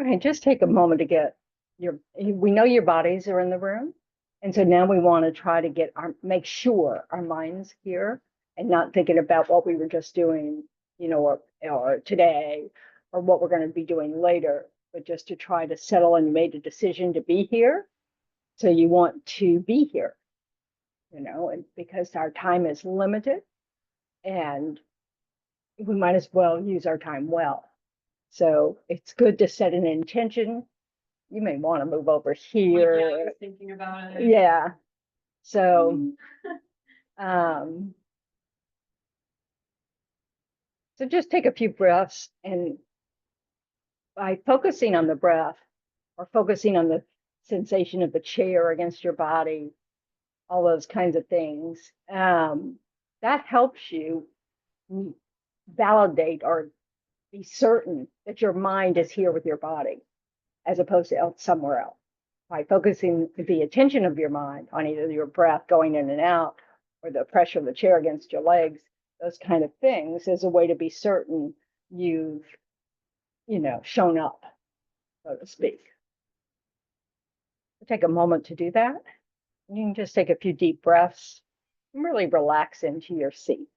Okay, just take a moment to get we know your bodies are in the room. And so now we want to try to make sure our mind's here and not thinking about what we were just doing, or today, or what we're going to be doing later, but just to try to settle and made a decision to be here. So you want to be here, and because our time is limited and we might as well use our time well. So it's good to set an intention. You may want to move over here. Yeah, I was thinking about it. Yeah. So, so just take a few breaths, and by focusing on the breath or focusing on the sensation of the chair against your body, all those kinds of things, that helps you validate or be certain that your mind is here with your body as opposed to somewhere else. By focusing the attention of your mind on either your breath going in and out or the pressure of the chair against your legs, those kind of things, is a way to be certain you've, shown up, so to speak. Take a moment to do that. You can just take a few deep breaths and really relax into your seat.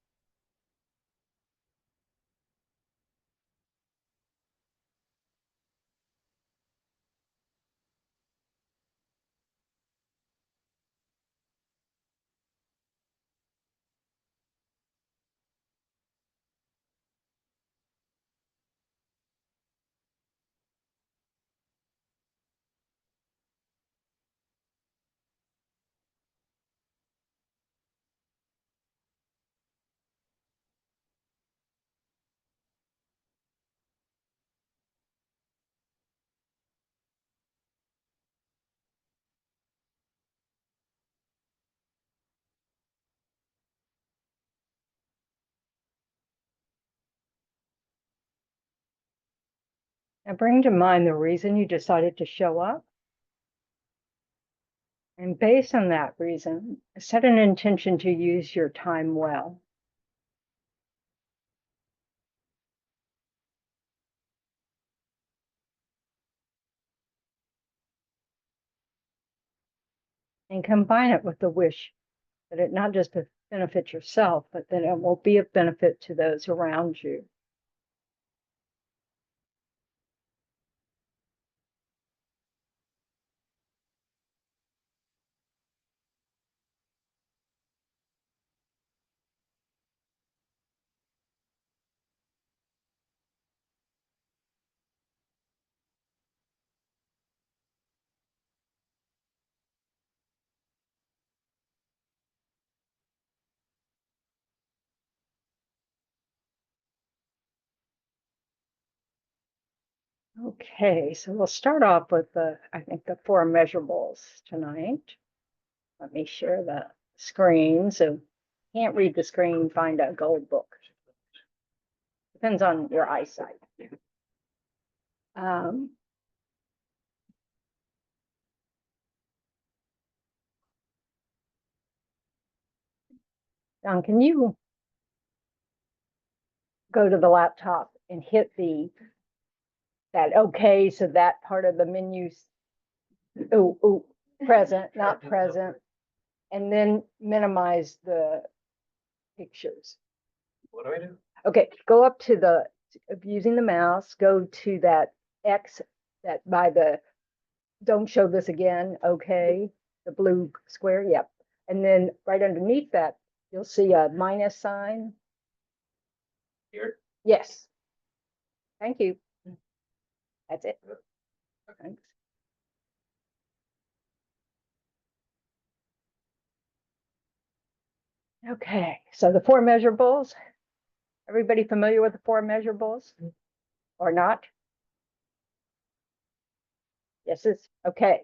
Now bring to mind the reason you decided to show up. And based on that reason, set an intention to use your time well. And combine it with the wish that it not just benefit yourself, but that it will be of benefit to those around you. Okay, so we'll start off with I think the four measurables tonight. Let me share the screen. So can't read the screen, find a gold book. Depends on your eyesight. Don, can you go to the laptop and hit that okay, so that part of the menu, present, not present, and then minimize the pictures. What do I do? Okay, go up to using the mouse, go to that X that by the don't show this again, okay, the blue square, yep. And then right underneath that, you'll see a minus sign. Here? Yes. Thank you. That's it. Thanks. Okay, so the four measurables. Everybody familiar with the four measurables or not? Yes, it's okay.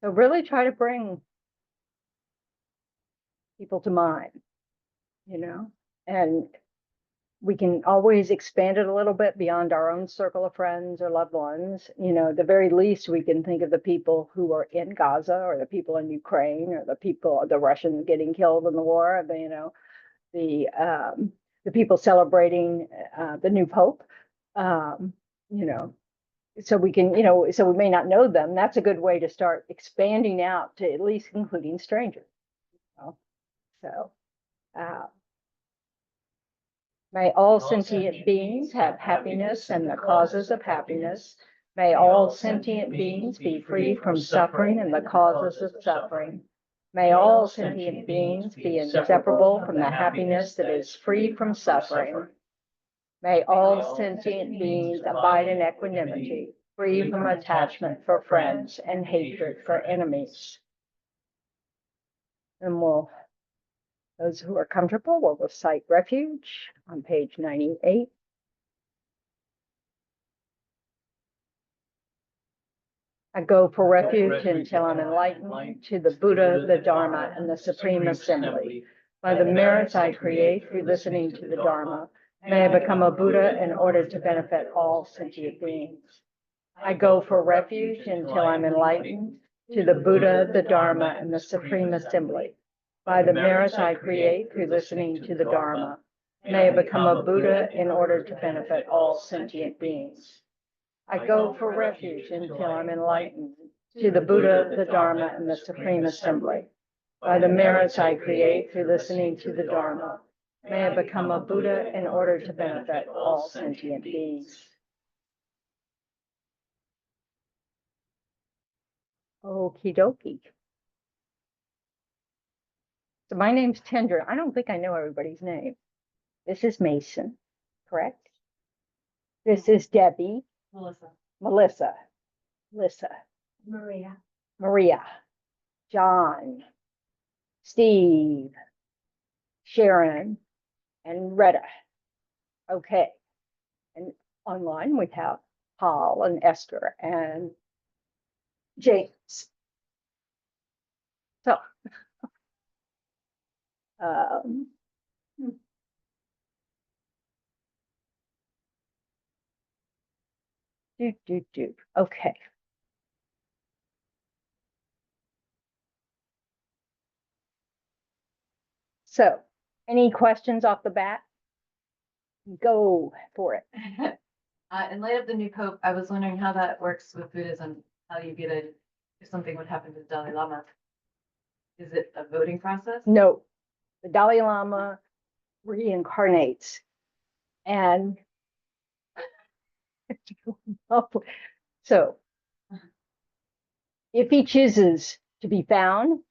So really try to bring people to mind, and we can always expand it a little bit beyond our own circle of friends or loved ones. At the very least, we can think of the people who are in Gaza or the people in Ukraine or the Russians getting killed in the war, the people celebrating the new pope. You know, so we can, so we may not know them. That's a good way to start expanding out to at least including strangers. So, may all sentient beings have happiness and the causes of happiness. May all sentient beings be free from suffering and the causes of suffering. May all sentient beings be inseparable from the happiness that is free from suffering. May all sentient beings abide in equanimity, free from attachment for friends and hatred for enemies. And those who are comfortable will recite refuge on page 98. I go for refuge until I'm enlightened to the Buddha, the Dharma, and the Supreme Assembly. By the merits I create through listening to the Dharma, may I become a Buddha in order to benefit all sentient beings. I go for refuge until I'm enlightened to the Buddha, the Dharma, and the Supreme Assembly. By the merits I create through listening to the Dharma, may I become a Buddha in order to benefit all sentient beings. I go for refuge until I'm enlightened to the Buddha, the Dharma, and the Supreme Assembly. By the merits I create through listening to the Dharma, may I become a Buddha in order to benefit all sentient beings. Okie dokie. So my name's Tendra. I don't think I know everybody's name. This is Mason, correct? This is Debbie. Melissa. Lissa. Maria. John. Steve. Sharon. And Retta. Okay. And online we have Paul and Esther and James. So, okay. So, any questions off the bat? Go for it. In light of the new Pope, I was wondering how that works with Buddhism, how you get it, if something would happen to the Dalai Lama. Is it a voting process? No, the Dalai Lama reincarnates and so if he chooses to be found,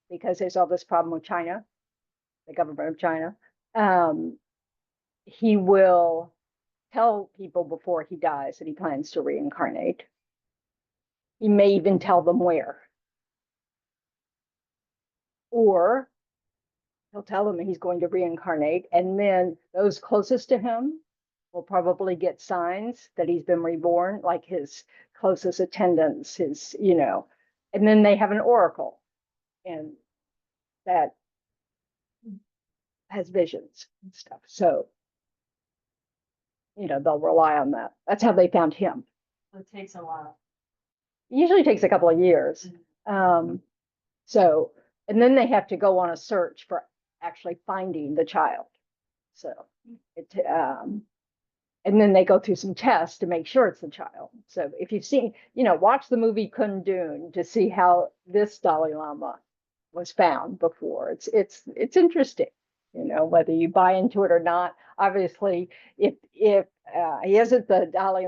because there's all this problem with China, the government of China, he will tell people before he dies that he plans to reincarnate. He may even tell them where. Or he'll tell them he's going to reincarnate, and then those closest to him will probably get signs that he's been reborn, like his closest attendants, his, and then they have an oracle, and that has visions and stuff. So, they'll rely on that. That's how they found him. It takes a while. It usually takes a couple of years. So, and then they have to go on a search for actually finding the child. So, and then they go through some tests to make sure it's the child. So if you've seen, watch the movie Kundun to see how this Dalai Lama was found before. It's interesting, whether you buy into it or not. Obviously, if he isn't the Dalai,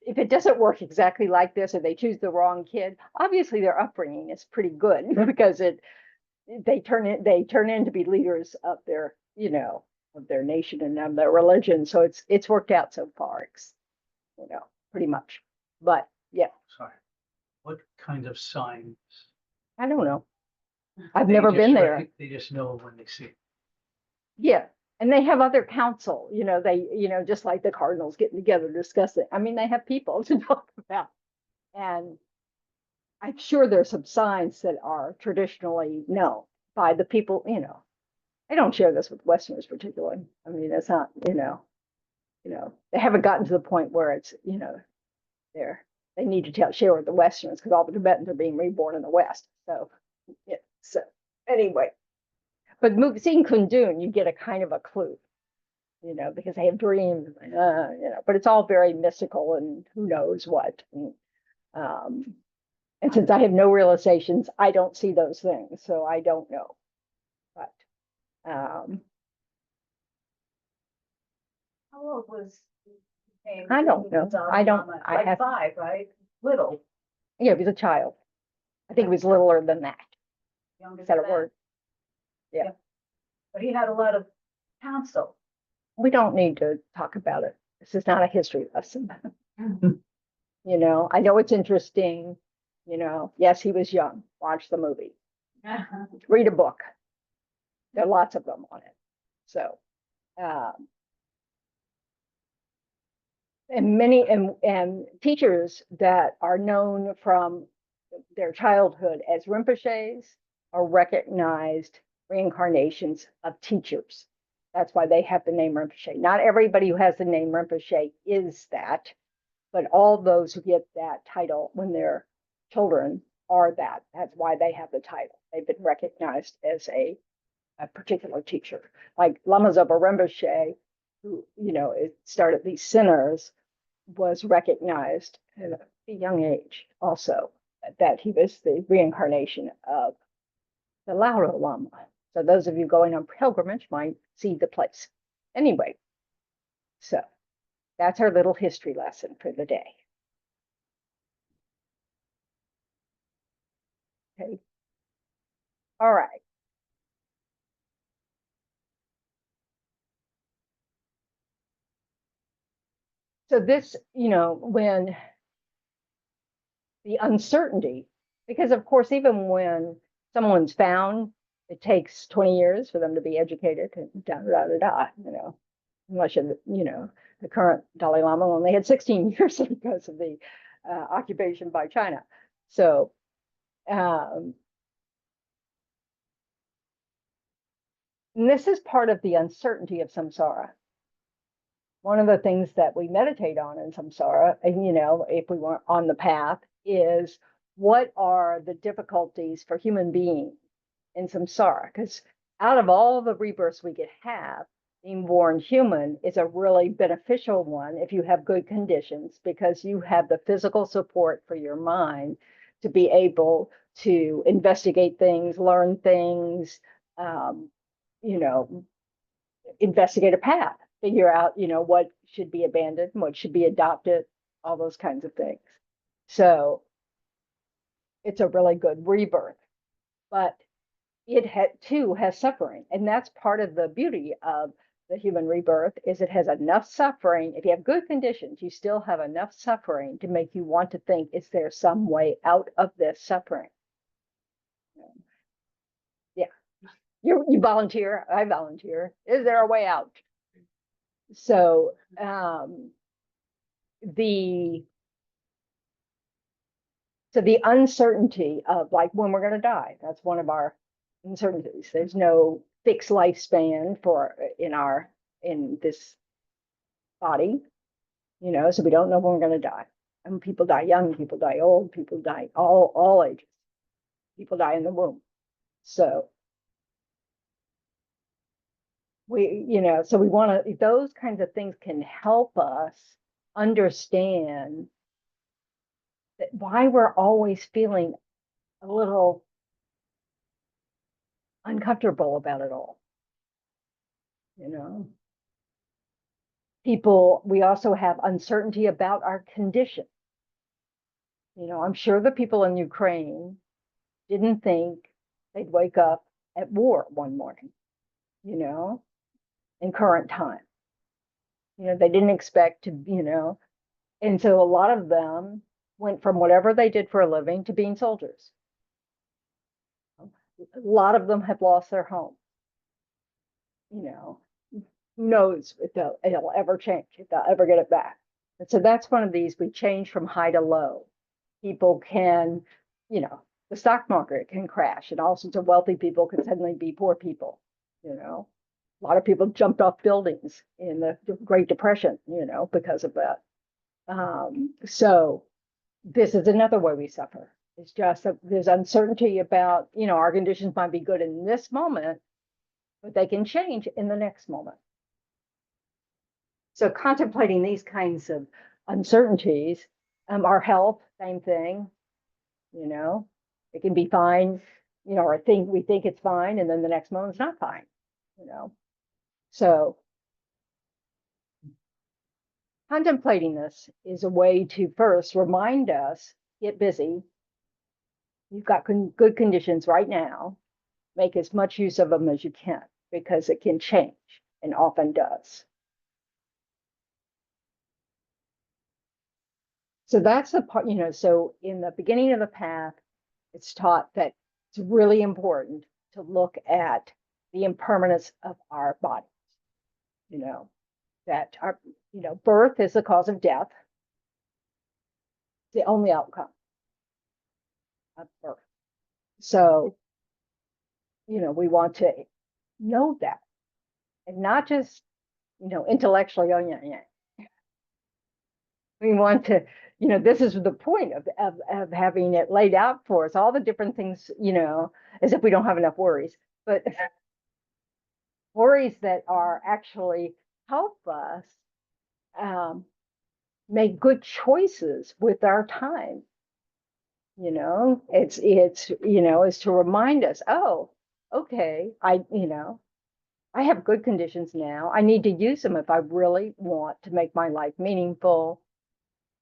if it doesn't work exactly like this, or they choose the wrong kid, obviously their upbringing is pretty good because they turn in to be leaders of their, of their nation and of their religion. So it's worked out so far, pretty much. But yeah. Sorry. What kind of signs? I don't know. I've never been there. They just know when they see it. Yeah. And they have other counsel, just like the cardinals getting together discussing. I mean, they have people to talk about. And I'm sure there's some signs that are traditionally known by the people, I don't share this with Westerners particularly. I mean, it's not, they haven't gotten to the point where it's, they need to share with the Westerners because all the Tibetans are being reborn in the West. So, yeah. So anyway, but seeing Kundun, you get a kind of a clue, because they have dreams, but it's all very mystical and who knows what. And since I have no realizations, I don't see those things, so I don't know. But How old was? I don't know. I don't. I Like have. 5, right? Little, Yeah, he was a child. I think he was littler than that. younger Is that than a that. word? But he had a lot of counsel. We don't need to talk about it. This is not a history lesson. I know it's interesting. Yes, he was young. Watch the movie. Read a book. There are lots of them on it. So, and many and teachers that are known from their childhood as Rinpoches are recognized reincarnations of teachers. That's why they have the name Rinpoche. Not everybody who has the name Rinpoche is that, but all those who get that title when they're children are that. That's why they have the title. They've been recognized as a particular teacher. Like Lama Zopa Rinpoche, who, it started these centers, was recognized at a young age also that he was the reincarnation of the Lauro Lama. So those of you going on pilgrimage might see the place. Anyway, so that's our little history lesson for the day. Okay. All right. So this, when the uncertainty, because of course, even when someone's found, it takes 20 years for them to be educated and da da da da, unless the current Dalai Lama only had 16 years because of the occupation by China. So, and this is part of the uncertainty of samsara. One of the things that we meditate on in samsara, and if we weren't on the path, is what are the difficulties for human beings in samsara? Because out of all the rebirths we could have, being born human is a really beneficial one if you have good conditions, because you have the physical support for your mind to be able to investigate things, learn things, investigate a path, figure out, what should be abandoned, what should be adopted, all those kinds of things. So it's a really good rebirth, but it too has suffering. And that's part of the beauty of the human rebirth, is it has enough suffering. If you have good conditions, you still have enough suffering to make you want to think, is there some way out of this suffering? Yeah. You volunteer, I volunteer. Is there a way out? So the uncertainty of like when we're going to die, that's one of our uncertainties. There's no fixed lifespan in this body, so we don't know when we're going to die. And people die young, people die old, people die all ages. People die in the womb. So so we want to, those kinds of things can help us understand that why we're always feeling a little uncomfortable about it all. We also have uncertainty about our condition. I'm sure the people in Ukraine didn't think they'd wake up at war one morning, in current time. They didn't expect to, and so a lot of them went from whatever they did for a living to being soldiers. A lot of them have lost their home. Who knows if it'll ever change, if they'll ever get it back. And so that's one of these, we change from high to low. People can, the stock market can crash, and all sorts of wealthy people can suddenly be poor people. A lot of people jumped off buildings in the Great Depression, because of that. So this is another way we suffer. It's just that there's uncertainty about, our conditions might be good in this moment, but they can change in the next moment. So contemplating these kinds of uncertainties, our health, same thing, you know, it can be fine, you know, or we think it's fine, and then the next moment it's not fine, you know. So contemplating this is a way to first remind us, get busy. You've got good conditions right now. Make as much use of them as you can because it can change and often does. So that's the part, you know, so in the beginning of the path, it's taught that it's really important to look at the impermanence of our bodies, you know, that our, you know, birth is the cause of death, the only outcome of birth. So, you know, we want to know that and not just, you know, intellectually, oh, yeah. We want to, you know, this is the point of having it laid out for us, all the different things, you know, as if we don't have enough worries, but worries that are actually help us make good choices with our time. You know, it's you know, is to remind us, oh, okay, you know, I have good conditions now. I need to use them if I really want to make my life meaningful,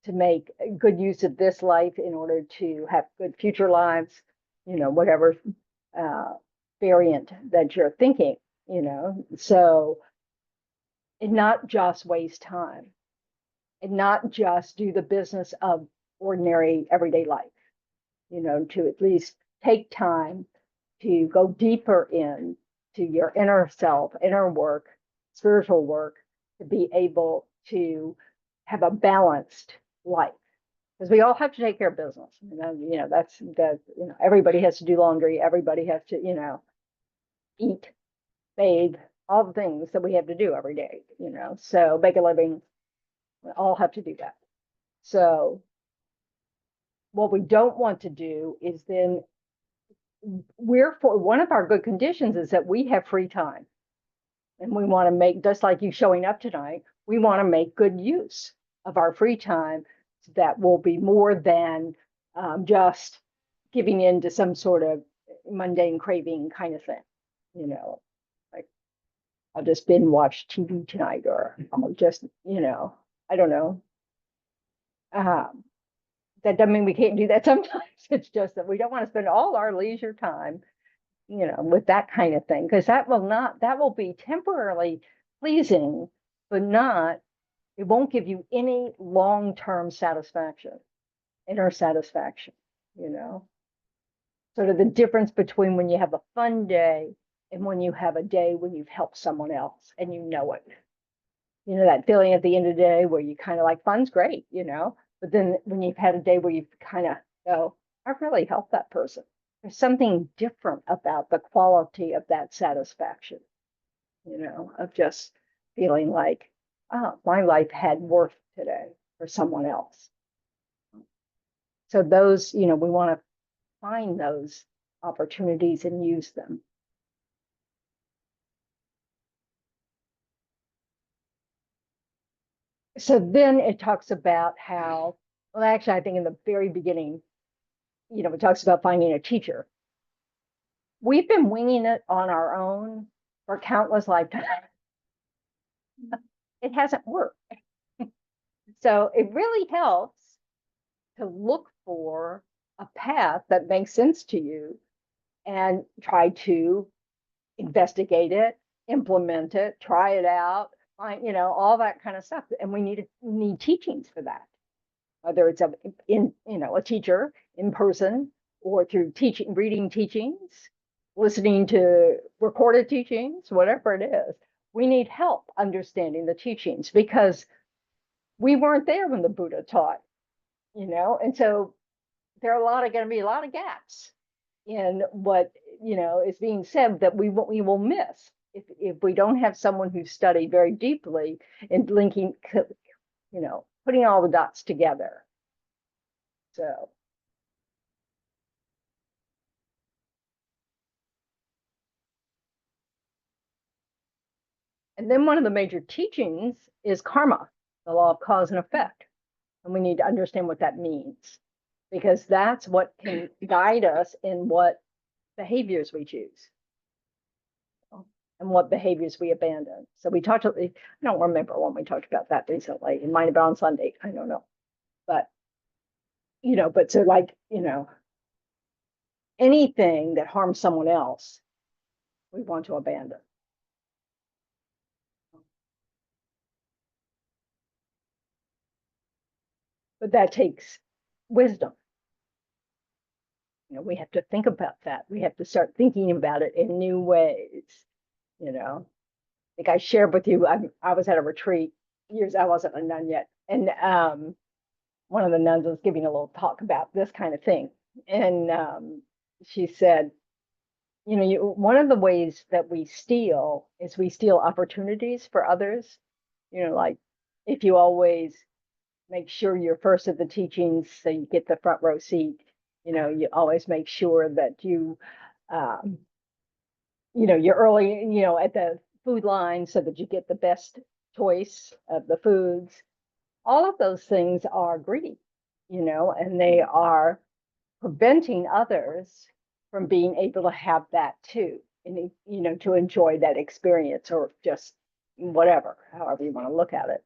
to make good use of this life in order to have good future lives, you know, whatever variant that you're thinking, you know. So, and not just waste time and not just do the business of ordinary everyday life, you know, to at least take time to go deeper in to your inner self, inner work, spiritual work, to be able to have a balanced life. Because we all have to take care of business. You know, that's that, you know, everybody has to do laundry, everybody has to, you know, eat, bathe, all the things that we have to do every day, you know. So make a living, we all have to do that. So what we don't want to do is then one of our good conditions is that we have free time. And we want to make, just like you showing up tonight, we want to make good use of our free time that will be more than just giving in to some sort of mundane craving kind of thing. You know, like I'll just binge watch TV tonight, or I'll just, you know, I don't know. That doesn't mean we can't do that sometimes. It's just that we don't want to spend all our leisure time, you know, with that kind of thing, because that will be temporarily pleasing, but it won't give you any long-term satisfaction, inner satisfaction, you know. Sort of the difference between when you have a fun day and when you have a day when you've helped someone else and you know it. You know, that feeling at the end of the day where you kind of like, fun's great, you know, but then when you've had a day where you've kind of go, I've really helped that person. There's something different about the quality of that satisfaction, you know, of just feeling like, oh, my life had worth today for someone else. So those, you know, we want to find those opportunities and use them. So then it talks about how, well, actually, I think in the very beginning, you know, it talks about finding a teacher. We've been winging it on our own for countless lifetimes. It hasn't worked. So it really helps to look for a path that makes sense to you and try to investigate it, implement it, try it out, find, you know, all that kind of stuff. And we need teachings for that, whether it's you know, a teacher in person or through reading teachings, listening to recorded teachings, whatever it is. We need help understanding the teachings because we weren't there when the Buddha taught, you know, and so there are going to be a lot of gaps in what, you know, is being said that we will miss if we don't have someone who studied very deeply and linking, you know, putting all the dots together. So. And then one of the major teachings is karma, the law of cause and effect. And we need to understand what that means, because that's what can guide us in what behaviors we choose and what behaviors we abandon. So we talked, I don't remember when we talked about that recently. It might have been on Sunday, I don't know. But, but so like, anything that harms someone else, we want to abandon. But that takes wisdom. We have to think about that. We have to start thinking about it in new ways. Like I shared with you, I was at a retreat years, I wasn't a nun yet. And one of the nuns was giving a little talk about this kind of thing. And she said, one of the ways that we steal is we steal opportunities for others. Like if you always make sure you're first at the teachings so you get the front row seat, you always make sure that you're early, at the food line so that you get the best choice of the foods. All of those things are greedy, and they are preventing others from being able to have that too, and to enjoy that experience or just whatever, however you want to look at it.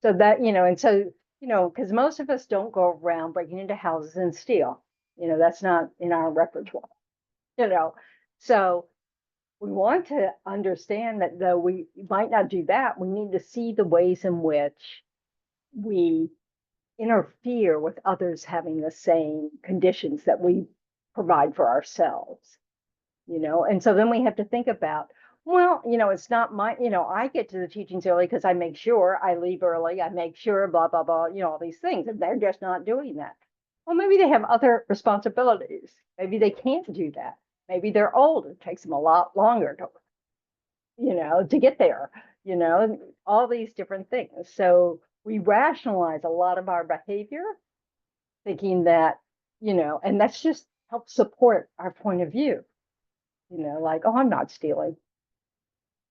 So that, and so, because most of us don't go around breaking into houses and steal, that's not in our repertoire, so we want to understand that though we might not do that, we need to see the ways in which we interfere with others having the same conditions that we provide for ourselves, and so then we have to think about, well, it's not my, I get to the teachings early because I make sure I leave early, I make sure blah, blah, blah, all these things, and they're just not doing that. Well, maybe they have other responsibilities. Maybe they can't do that. Maybe they're old. It takes them a lot longer to get there, all these different things. So we rationalize a lot of our behavior, thinking that, and that's just helps support our point of view, like, oh, I'm not stealing,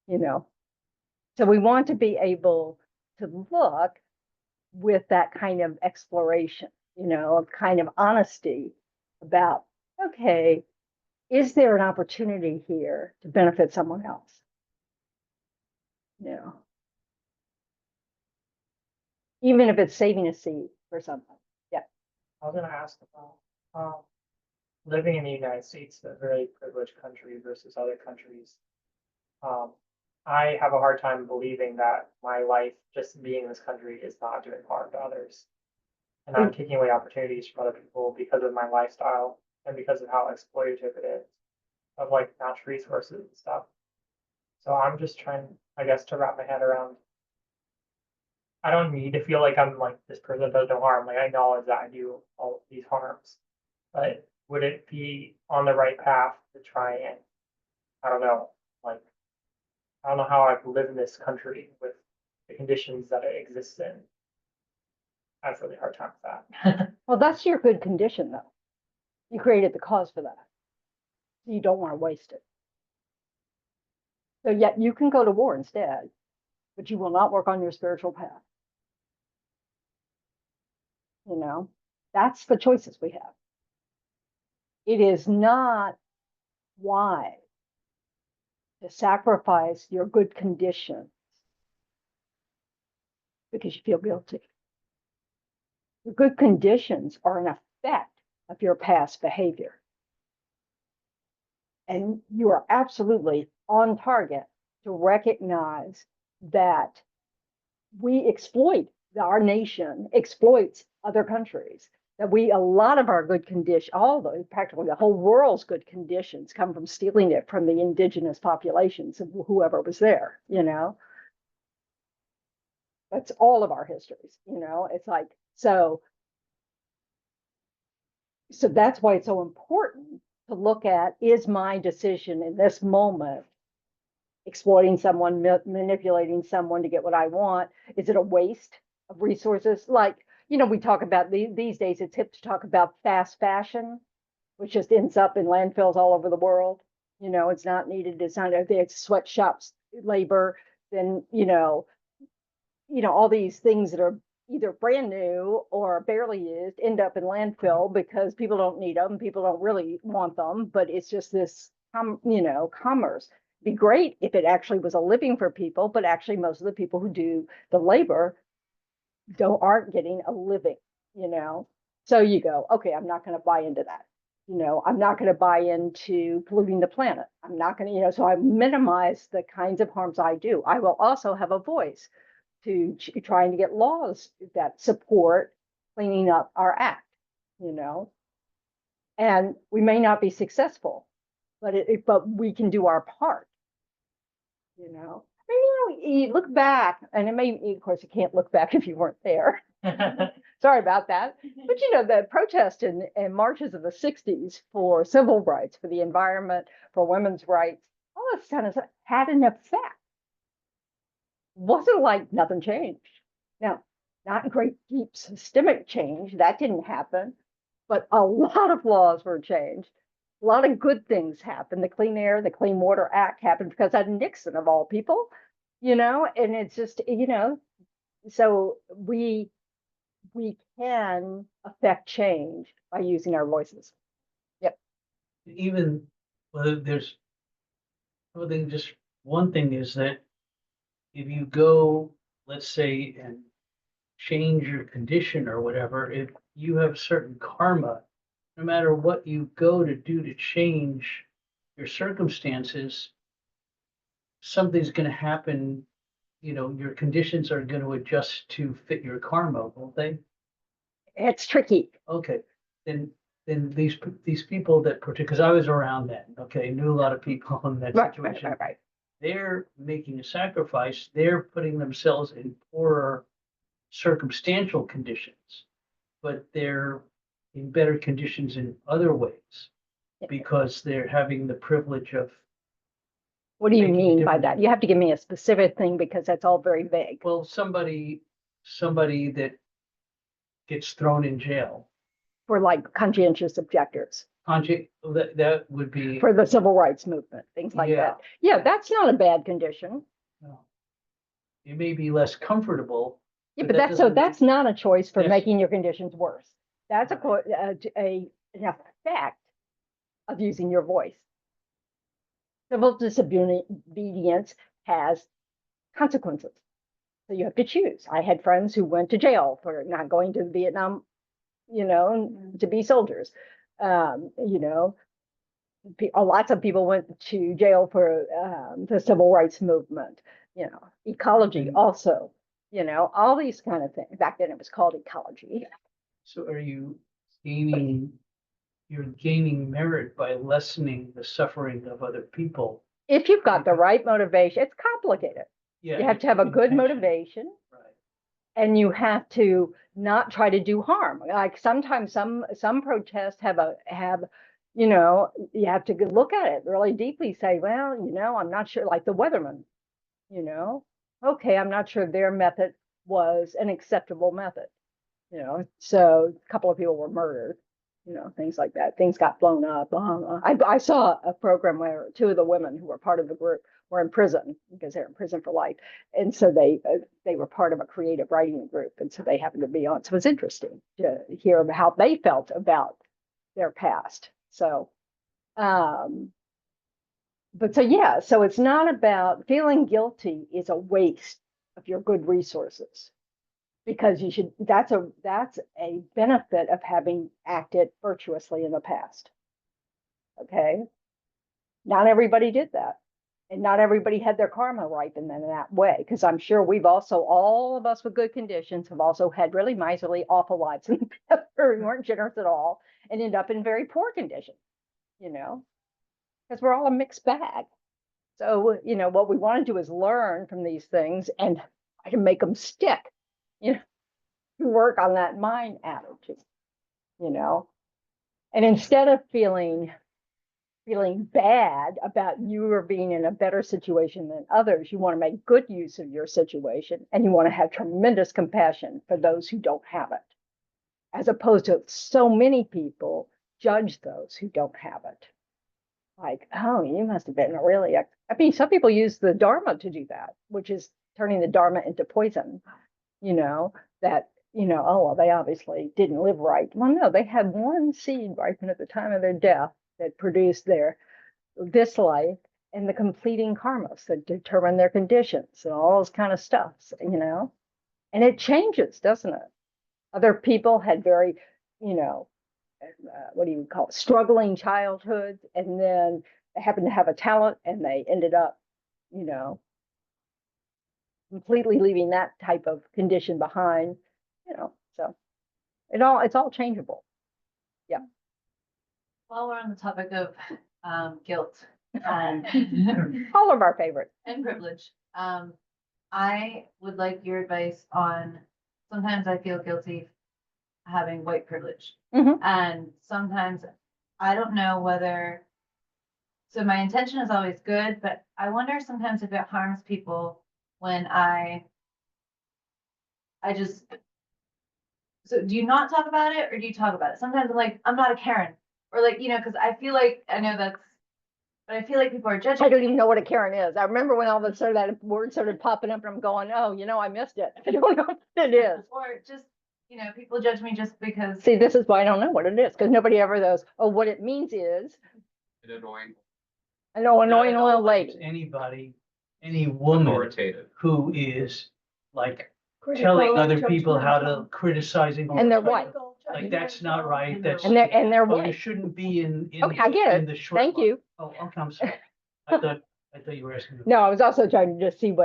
So we want to be able to look with that kind of exploration, kind of honesty about, okay, is there an opportunity here to benefit someone else? Even if it's saving a seed for something. Yeah. I was going to ask about living in the United States, a very privileged country versus other countries. I have a hard time believing that my life just being in this country is not doing harm to others. And I'm taking away opportunities from other people because of my lifestyle and because of how exploitative it is of like natural resources and stuff. So I'm just trying, I guess, to wrap my head around. I don't need to feel like I'm like this person does no harm. Like I acknowledge that I do all of these harms, but would it be on the right path to try and, I don't know, like, I don't know how I can live in this country with the conditions that it exists in. I have a really hard time with that. Well, that's your good condition, though. You created the cause for that. You don't want to waste it. So yet you can go to war instead, but you will not work on your spiritual path. That's the choices we have. It is not wise to sacrifice your good conditions because you feel guilty. Your good conditions are an effect of your past behavior. And you are absolutely on target to recognize that we exploit, our nation exploits other countries, that a lot of our good conditions, practically the whole world's good conditions come from stealing it from the indigenous populations of whoever was there, That's all of our histories, It's like, so that's why it's so important to look at, is my decision in this moment exploiting someone, manipulating someone to get what I want? Is it a waste of resources? Like, we talk about these days, it's hip to talk about fast fashion, which just ends up in landfills all over the world. It's not needed. It's not, it's sweatshops labor then, all these things that are either brand new or barely used end up in landfill because people don't need them, people don't really want them, but it's just this, commerce. It'd be great if it actually was a living for people, but actually most of the people who do the labor aren't getting a living, So you go, okay, I'm not going to buy into that. I'm not going to buy into polluting the planet. I'm not going to, so I minimize the kinds of harms I do. I will also have a voice to trying to get laws that support cleaning up our act, and we may not be successful, but we can do our part, you look back, and of course, you can't look back if you weren't there. Sorry about that. But the protests and marches of the 60s for civil rights, for the environment, for women's rights, all this kind of stuff had an effect. Wasn't like nothing changed. Now, not great deep systemic change, that didn't happen, but a lot of laws were changed. A lot of good things happened. The Clean Air, the Clean Water Act happened because of Nixon, of all people, and it's just, so we can affect change by using our voices. Even, well, there's, just one thing is that if you go, let's say, and change your condition or whatever, if you have certain karma, no matter what you go to do to change your circumstances, something's going to happen. Your conditions are going to adjust to fit your karma, won't they? It's tricky. Okay, then these people that because I was around then, okay, knew a lot of people in that situation. Right. They're making a sacrifice. They're putting themselves in poorer circumstantial conditions, but they're in better conditions in other ways because they're having the privilege of. What do you mean by that? You have to give me a specific thing because that's all very vague. Well, somebody that gets thrown in jail for like conscientious objectors. That would be for the civil rights movement, things like that. Yeah, that's not a bad condition. No. It may be less comfortable. Yeah, but that's not a choice for making your conditions worse. That's an effect of using your voice. Civil disobedience has consequences. So you have to choose. I had friends who went to jail for not going to Vietnam, to be soldiers. Lots of people went to jail for the civil rights movement, ecology also, all these kind of things. Back then it was called ecology. So you're gaining merit by lessening the suffering of other people. If you've got the right motivation, it's complicated. Yeah, you have to have a good motivation. Right. And you have to not try to do harm. Like sometimes some protests you have to look at it really deeply, say, well, I'm not sure, like the weathermen, okay, I'm not sure their method was an acceptable method, so a couple of people were murdered, things like that. Things got blown up. I saw a program where two of the women who were part of the group were in prison because they're in prison for life. And so they were part of a creative writing group. And so they happened to be on. So it was interesting to hear about how they felt about their past. So, so it's not about feeling guilty is a waste of your good resources, because that's a benefit of having acted virtuously in the past. Okay. Not everybody did that. And not everybody had their karma ripen in that way, because I'm sure all of us with good conditions have also had really miserly, awful lives in the past where we weren't generous at all and end up in very poor condition, because we're all a mixed bag. So, what we want to do is learn from these things and try to make them stick, work on that mind attitude, and instead of feeling bad about you or being in a better situation than others, you want to make good use of your situation, and you want to have tremendous compassion for those who don't have it, as opposed to so many people judge those who don't have it. Like, oh, you must have been really I mean, some people use the Dharma to do that, which is turning the Dharma into poison, that, oh, well, they obviously didn't live right. Well, no, they had one seed ripen at the time of their death that produced this life and the completing karmas that determine their conditions and all this kind of stuff, and it changes, doesn't it? Other people had very, what do you call it, struggling childhoods, and then they happened to have a talent and they ended up, completely leaving that type of condition behind, so it's all changeable. Yeah. While we're on the topic of guilt and All of our favorites. and privilege, I would like your advice on, sometimes I feel guilty having white privilege. Mhm. And sometimes I don't know whether, so my intention is always good, but I wonder sometimes if it harms people when I just, so do you not talk about it or do you talk about it? Sometimes I'm like, I'm not a Karen, or like, because I feel like, I know that's, but I feel like people are judging. I don't even know what a Karen is. I remember when all of a sudden that word started popping up and I'm going, oh, I missed it. I don't know what it is. Or just, people judge me just because. See, this is why I don't know what it is, because nobody ever goes, oh, what it means is, An annoying, I know, annoying Not at little all lady. anybody, any woman authoritative. who is like Critical, telling other people how to judgmental. criticizing. And they're like- white. Like, that's not right, that's. And they're Oh, you white. shouldn't be in. Okay, I get in it. the short Thank line. you. Oh, okay, I'm sorry. I thought you were asking. No, I was also trying to just see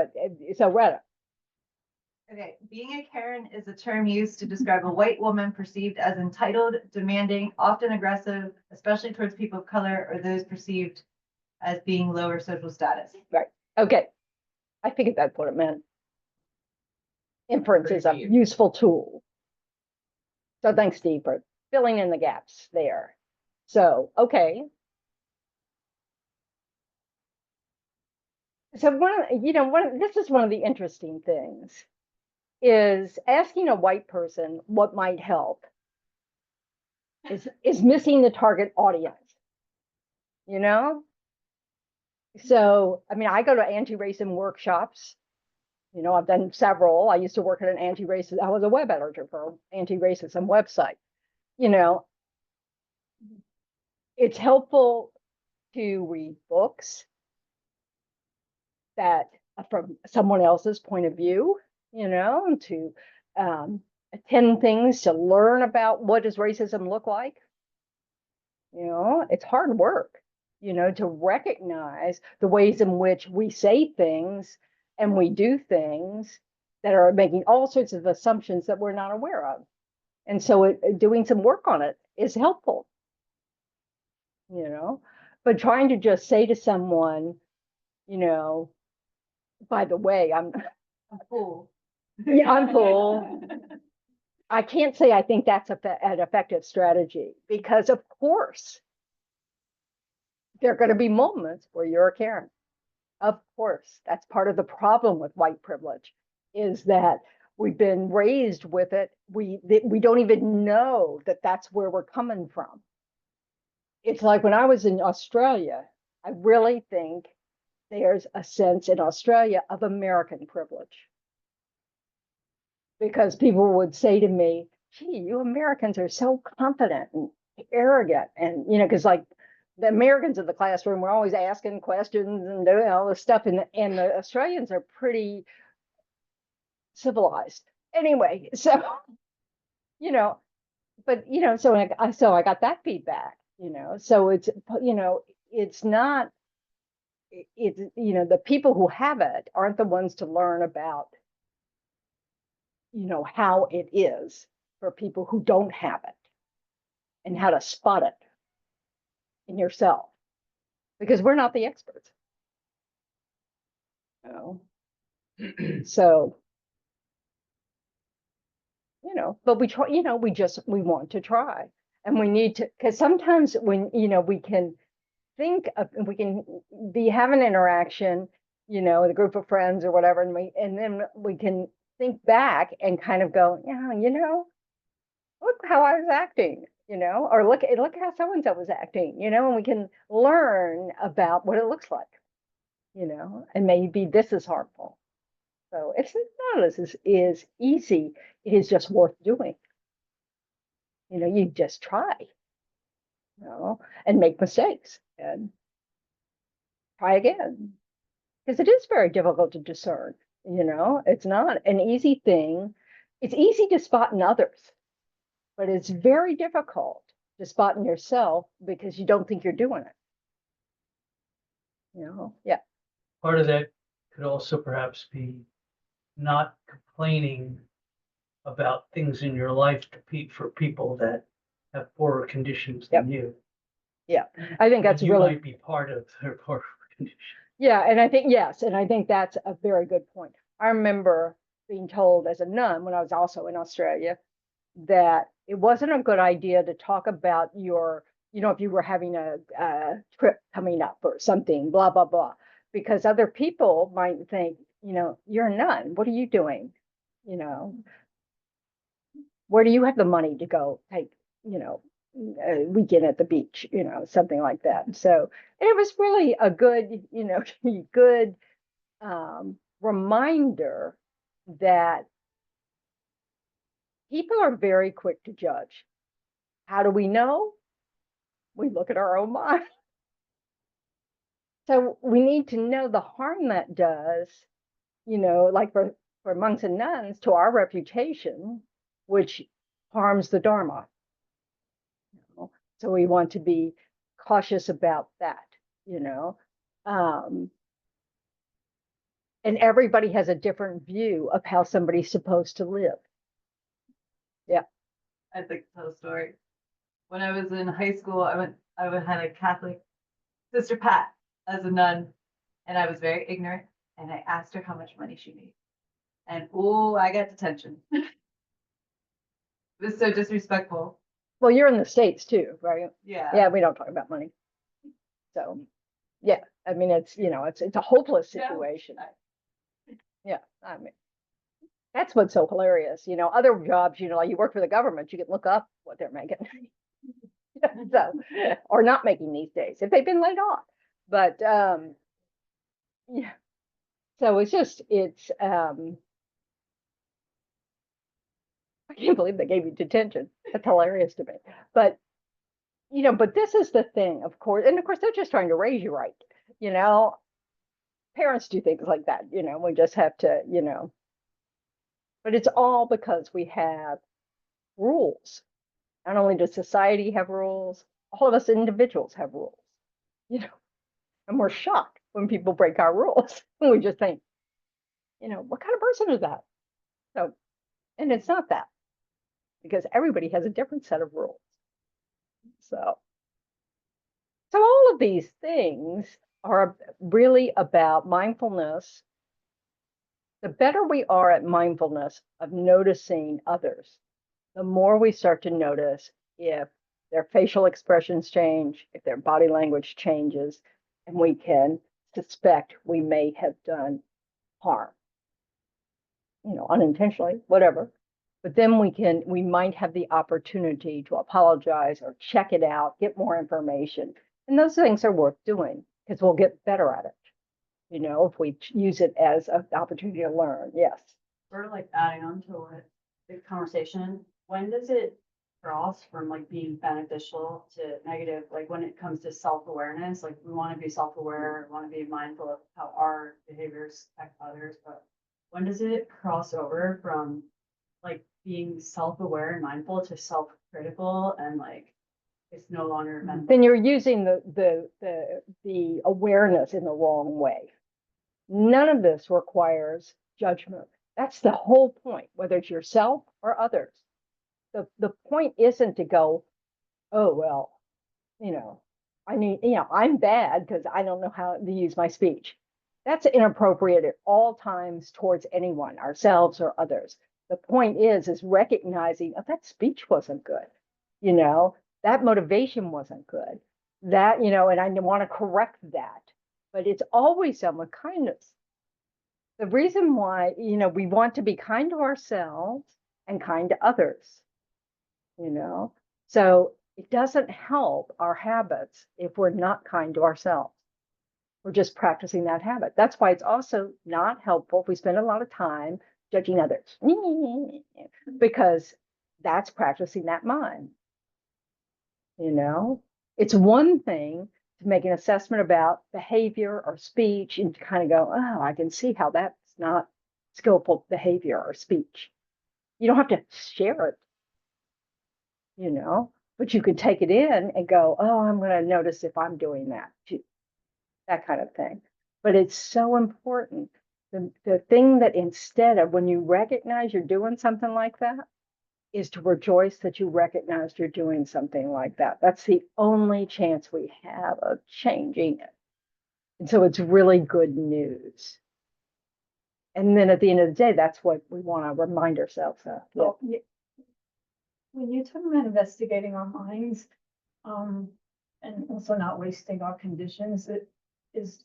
so Retta. Okay, being a Karen is a term used to describe a white woman perceived as entitled, demanding, often aggressive, especially towards people of color or those perceived as being lower social status. Okay. I figured that's what it meant. Inference is a Pretty neat. useful tool. So thanks, Steve, for filling in the gaps there. So, okay. So this is one of the interesting things is asking a white person what might help is missing the target audience, So, I mean, I go to anti-racism workshops. I've done several. I used to work at an anti-racist, I was a web editor for an anti-racism website. It's helpful to read books that from someone else's point of view, to attend things to learn about what does racism look like. It's hard work, to recognize the ways in which we say things and we do things that are making all sorts of assumptions that we're not aware of. And so doing some work on it is helpful, but trying to just say to someone, by the way, I'm Cool. yeah, I'm full. I can't say I think that's an effective strategy, because of course there are going to be moments where you're a Karen. Of course, that's part of the problem with white privilege, is that we've been raised with it. We don't even know that that's where we're coming from. It's like when I was in Australia, I really think there's a sense in Australia of American privilege. Because people would say to me, gee, you Americans are so confident and arrogant. And, because like the Americans in the classroom were always asking questions and doing all this stuff. And the Australians are pretty civilized. Anyway, so, but, so I got that feedback, so it's not, the people who have it aren't the ones to learn about, how it is for people who don't have it and how to spot it in yourself, because we're not the experts. So, but we try, we want to try, and we need to, because sometimes when, we can we can be having an interaction, with a group of friends or whatever, and then we can think back and kind of go, yeah, look how I was acting, or look how so-and-so was acting, and we can learn about what it looks like. and maybe this is harmful. So it's not as is easy. It is just worth doing. You just try, and make mistakes and try again. Because it is very difficult to discern, it's not an easy thing. It's easy to spot in others, but it's very difficult to spot in yourself because you don't think you're doing it. Yeah. Part of that could also perhaps be not complaining about things in your life for people that have poorer conditions than you. Yeah, I think that's You really, might be part of their poorer condition. yeah, and I think, yes, and I think that's a very good point. I remember being told as a nun when I was also in Australia that it wasn't a good idea to talk about if you were having a trip coming up or something, blah, blah, blah, because other people might think, you're a nun, what are you doing? Where do you have the money to go take, a weekend at the beach, something like that. So it was really a good, good reminder that people are very quick to judge. How do we know? We look at our own mind. So we need to know the harm that does, like for monks and nuns, to our reputation, which harms the Dharma. So we want to be cautious about that, and everybody has a different view of how somebody's supposed to live. I'd like to tell a story. When I was in high school, I had a Catholic sister Pat as a nun, and I was very ignorant. And I asked her how much money she made, and I got detention. It was so disrespectful. Well, you're in the States too, right? Yeah. We don't talk about money. So, yeah, I mean, it's a hopeless situation. Yeah, I mean, that's what's so hilarious. Other jobs, like you work for the government, you can look up what they're making. So, or not making these days if they've been laid off. But yeah. So I can't believe they gave you detention. That's hilarious to me. But but this is the thing, of course, and of course they're just trying to raise you right. Parents do things like that. We just have to, but it's all because we have rules. Not only does society have rules, all of us individuals have rules. And we're shocked when people break our rules. And we just think, what kind of person is that? So, and it's not that, because everybody has a different set of rules. So all of these things are really about mindfulness. The better we are at mindfulness of noticing others, the more we start to notice if their facial expressions change, if their body language changes, and we can suspect we may have done harm, unintentionally, whatever. But then we might have the opportunity to apologize or check it out, get more information. And those things are worth doing because we'll get better at it, if we use it as an opportunity to learn. Yes. Sort of like adding on to what the conversation, when does it cross from like being beneficial to negative? Like when it comes to self-awareness, like we want to be self-aware, want to be mindful of how our behaviors affect others, but when does it cross over from like being self-aware and mindful to self-critical and like it's no longer mental? Then you're using the awareness in the wrong way. None of this requires judgment. That's the whole point, whether it's yourself or others. The point isn't to go, oh, well, I'm bad because I don't know how to use my speech. That's inappropriate at all times towards anyone, ourselves or others. The point is recognizing, oh, that speech wasn't good. That motivation wasn't good. That, and I want to correct that. But it's always done with kindness. The reason why, we want to be kind to ourselves and kind to others, So it doesn't help our habits if we're not kind to ourselves. We're just practicing that habit. That's why it's also not helpful if we spend a lot of time judging others, because that's practicing that mind. You know, it's one thing to make an assessment about behavior or speech and to kind of go, oh, I can see how that's not skillful behavior or speech. You don't have to share it, you know, but you could take it in and go, oh, I'm going to notice if I'm doing that too, that kind of thing. But it's so important. The thing that instead of when you recognize you're doing something like that, is to rejoice that you recognized you're doing something like that. That's the only chance we have of changing it. And so it's really good news. And then at the end of the day, that's what we want to remind ourselves of. Well, when you're talking about investigating our minds, and also not wasting our conditions, it is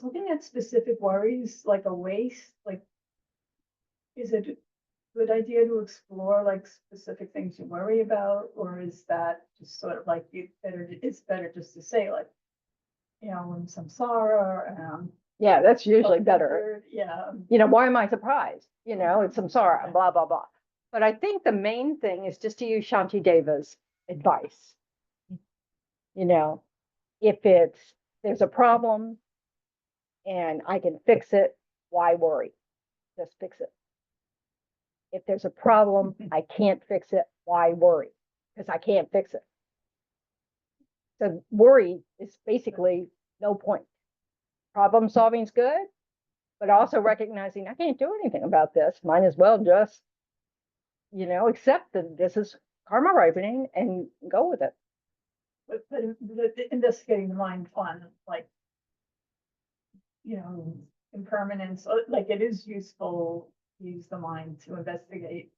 looking at specific worries like a waste, like, is it a good idea to explore like specific things you worry about, or is that just sort of like it's better just to say like, you know, when some sorrow, Yeah, that's usually better. yeah. You know, why am I surprised? You know, it's samsara, blah, blah, blah. But I think the main thing is just to use Shanti Deva's advice. You know, if there's a problem and I can fix it, why worry? Just fix it. If there's a problem, I can't fix it, why worry? Because I can't fix it. So worry is basically no point. Problem solving is good, but also recognizing I can't do anything about this. Might as well just, you know, accept that this is karma ripening and go with it. But investigating the mind fun, like, you know, impermanence, like it is useful to use the mind to investigate.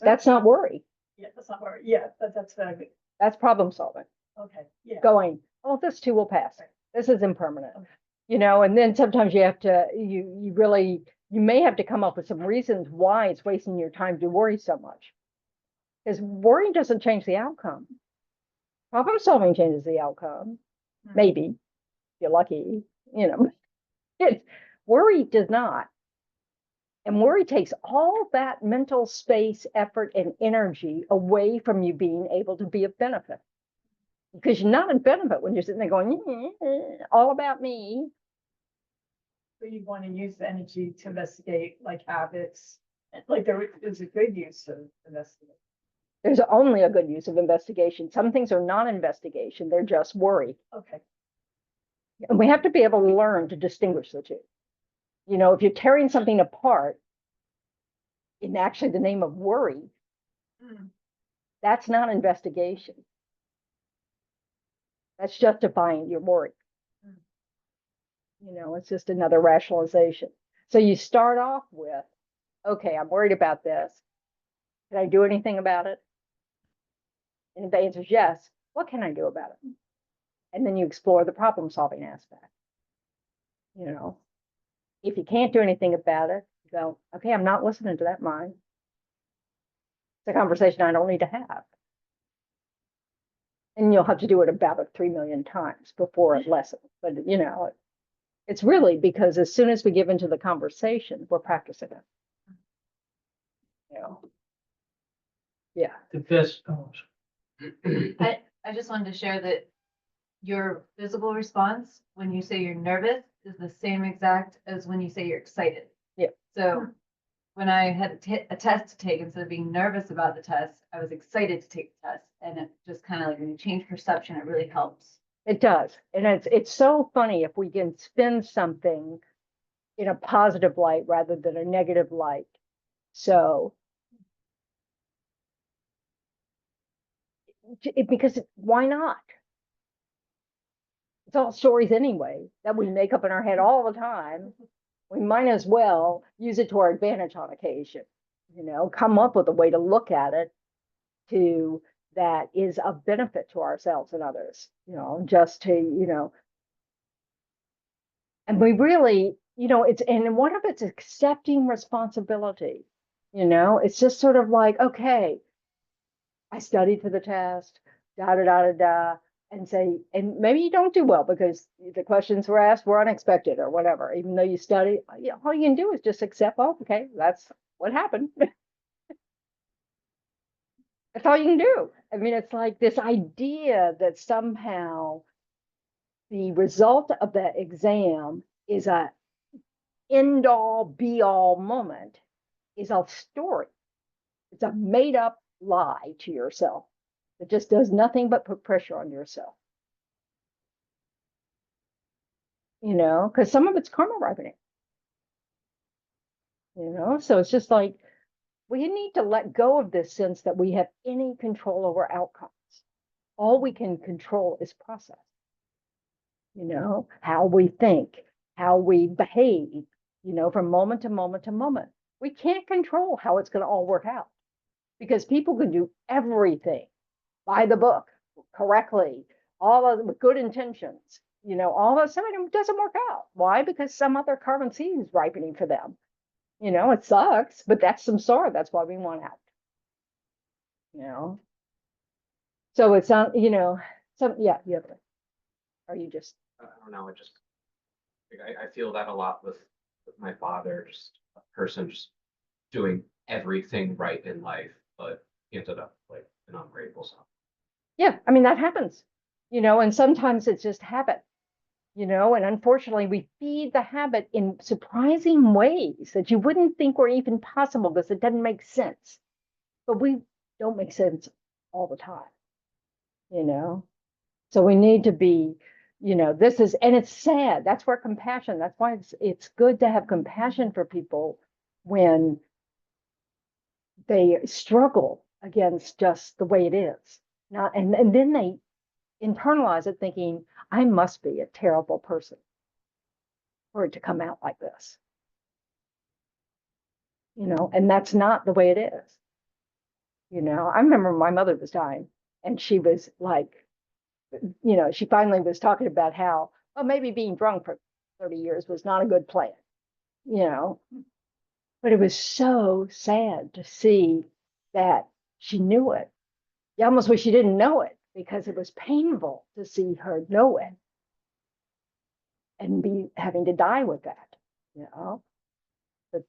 That's not worry. Yeah, that's not where, yeah, that's very, That's problem solving. okay, yeah. Going, oh, this too will pass. This is impermanent. Okay. You know, and then sometimes you have to, you really, you may have to come up with some reasons why it's wasting your time to worry so much. Because worrying doesn't change the outcome. Problem solving changes the outcome. Maybe, if you're lucky, you know. Worry does not. And worry takes all that mental space, effort, and energy away from you being able to be of benefit. Because you're not in benefit when you're sitting there going, all about me. So you want to use the energy to investigate like habits, like there is a good use of investigating. There's only a good use of investigation. Some things are not investigation, they're just worry. Okay, And we have to be able to learn to distinguish the two. You know, if you're tearing something apart in actually the name of worry, that's not investigation. That's justifying your worry. You know, it's just another rationalization. So you start off with, okay, I'm worried about this. Can I do anything about it? And if the answer is yes, what can I do about it? And then you explore the problem solving aspect. You know, if you can't do anything about it, you go, okay, I'm not listening to that mind. It's a conversation I don't need to have. And you'll have to do it about 3 million times before it lessens. But, you know, it's really because as soon as we give into the conversation, we're practicing it. You know, yeah. The best, oh, I just wanted to share that your physical response when you say you're nervous is the same exact as when you say you're excited. Yeah. So when I had a test to take, instead of being nervous about the test, I was excited to take the test. And it just kind of like when you change perception, it really helps. It does. And it's so funny if we can spin something in a positive light rather than a negative light. So because why not? It's all stories anyway that we make up in our head all the time. We might as well use it to our advantage on occasion, you know, come up with a way to look at it that is of benefit to ourselves and others, you know, just to, you know, and we really, you know, and one of it's accepting responsibility, you know, it's just sort of like, okay, I studied for the test, da da da da da. and say, and maybe you don't do well because the questions were asked were unexpected or whatever, even though you study, all you can do is just accept, oh, okay, that's what happened. That's all you can do. I mean, it's like this idea that somehow the result of the exam is a end all be all moment is a story. It's a made up lie to yourself that just does nothing but put pressure on yourself. Because some of it's karma ripening. So it's just like we need to let go of this sense that we have any control over outcomes. All we can control is process. How we think, how we behave, from moment to moment to moment. We can't control how it's going to all work out because people can do everything by the book correctly, all of with good intentions. All of a sudden it doesn't work out. Why? Because some other carbon seed is ripening for them. It sucks, but that's some sorrow. That's why we want out. So it's not, so yeah, you have to, or you just, I don't know, I feel that a lot with my father, just a person just doing everything right in life, but he ended up like an ungrateful son. yeah, I mean, that happens, and sometimes it's just habit, and unfortunately we feed the habit in surprising ways that you wouldn't think were even possible because it doesn't make sense. But we don't make sense all the time, So we need to be, this is, and it's sad. That's where compassion, that's why it's good to have compassion for people when they struggle against just the way it is. Not, and then they internalize it thinking, I must be a terrible person for it to come out like this. And that's not the way it is. I remember my mother was dying and she was like, she finally was talking about how, well, maybe being drunk for 30 years was not a good plan, but it was so sad to see that she knew it. You almost wish she didn't know it because it was painful to see her know it and be having to die with that, But,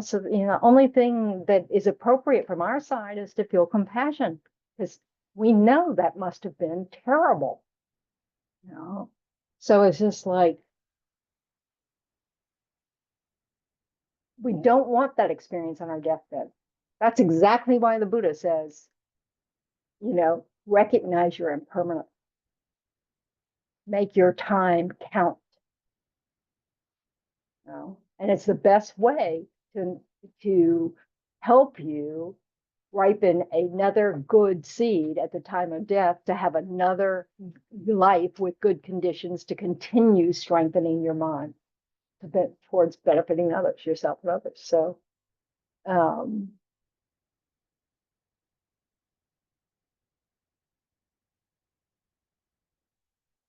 so, the only thing that is appropriate from our side is to feel compassion because we know that must have been terrible, So it's just like, we don't want that experience on our deathbed. That's exactly why the Buddha says, recognize your impermanence. Make your time count. And it's the best way to help you ripen another good seed at the time of death to have another life with good conditions to continue strengthening your mind towards benefiting others, yourself and others. So,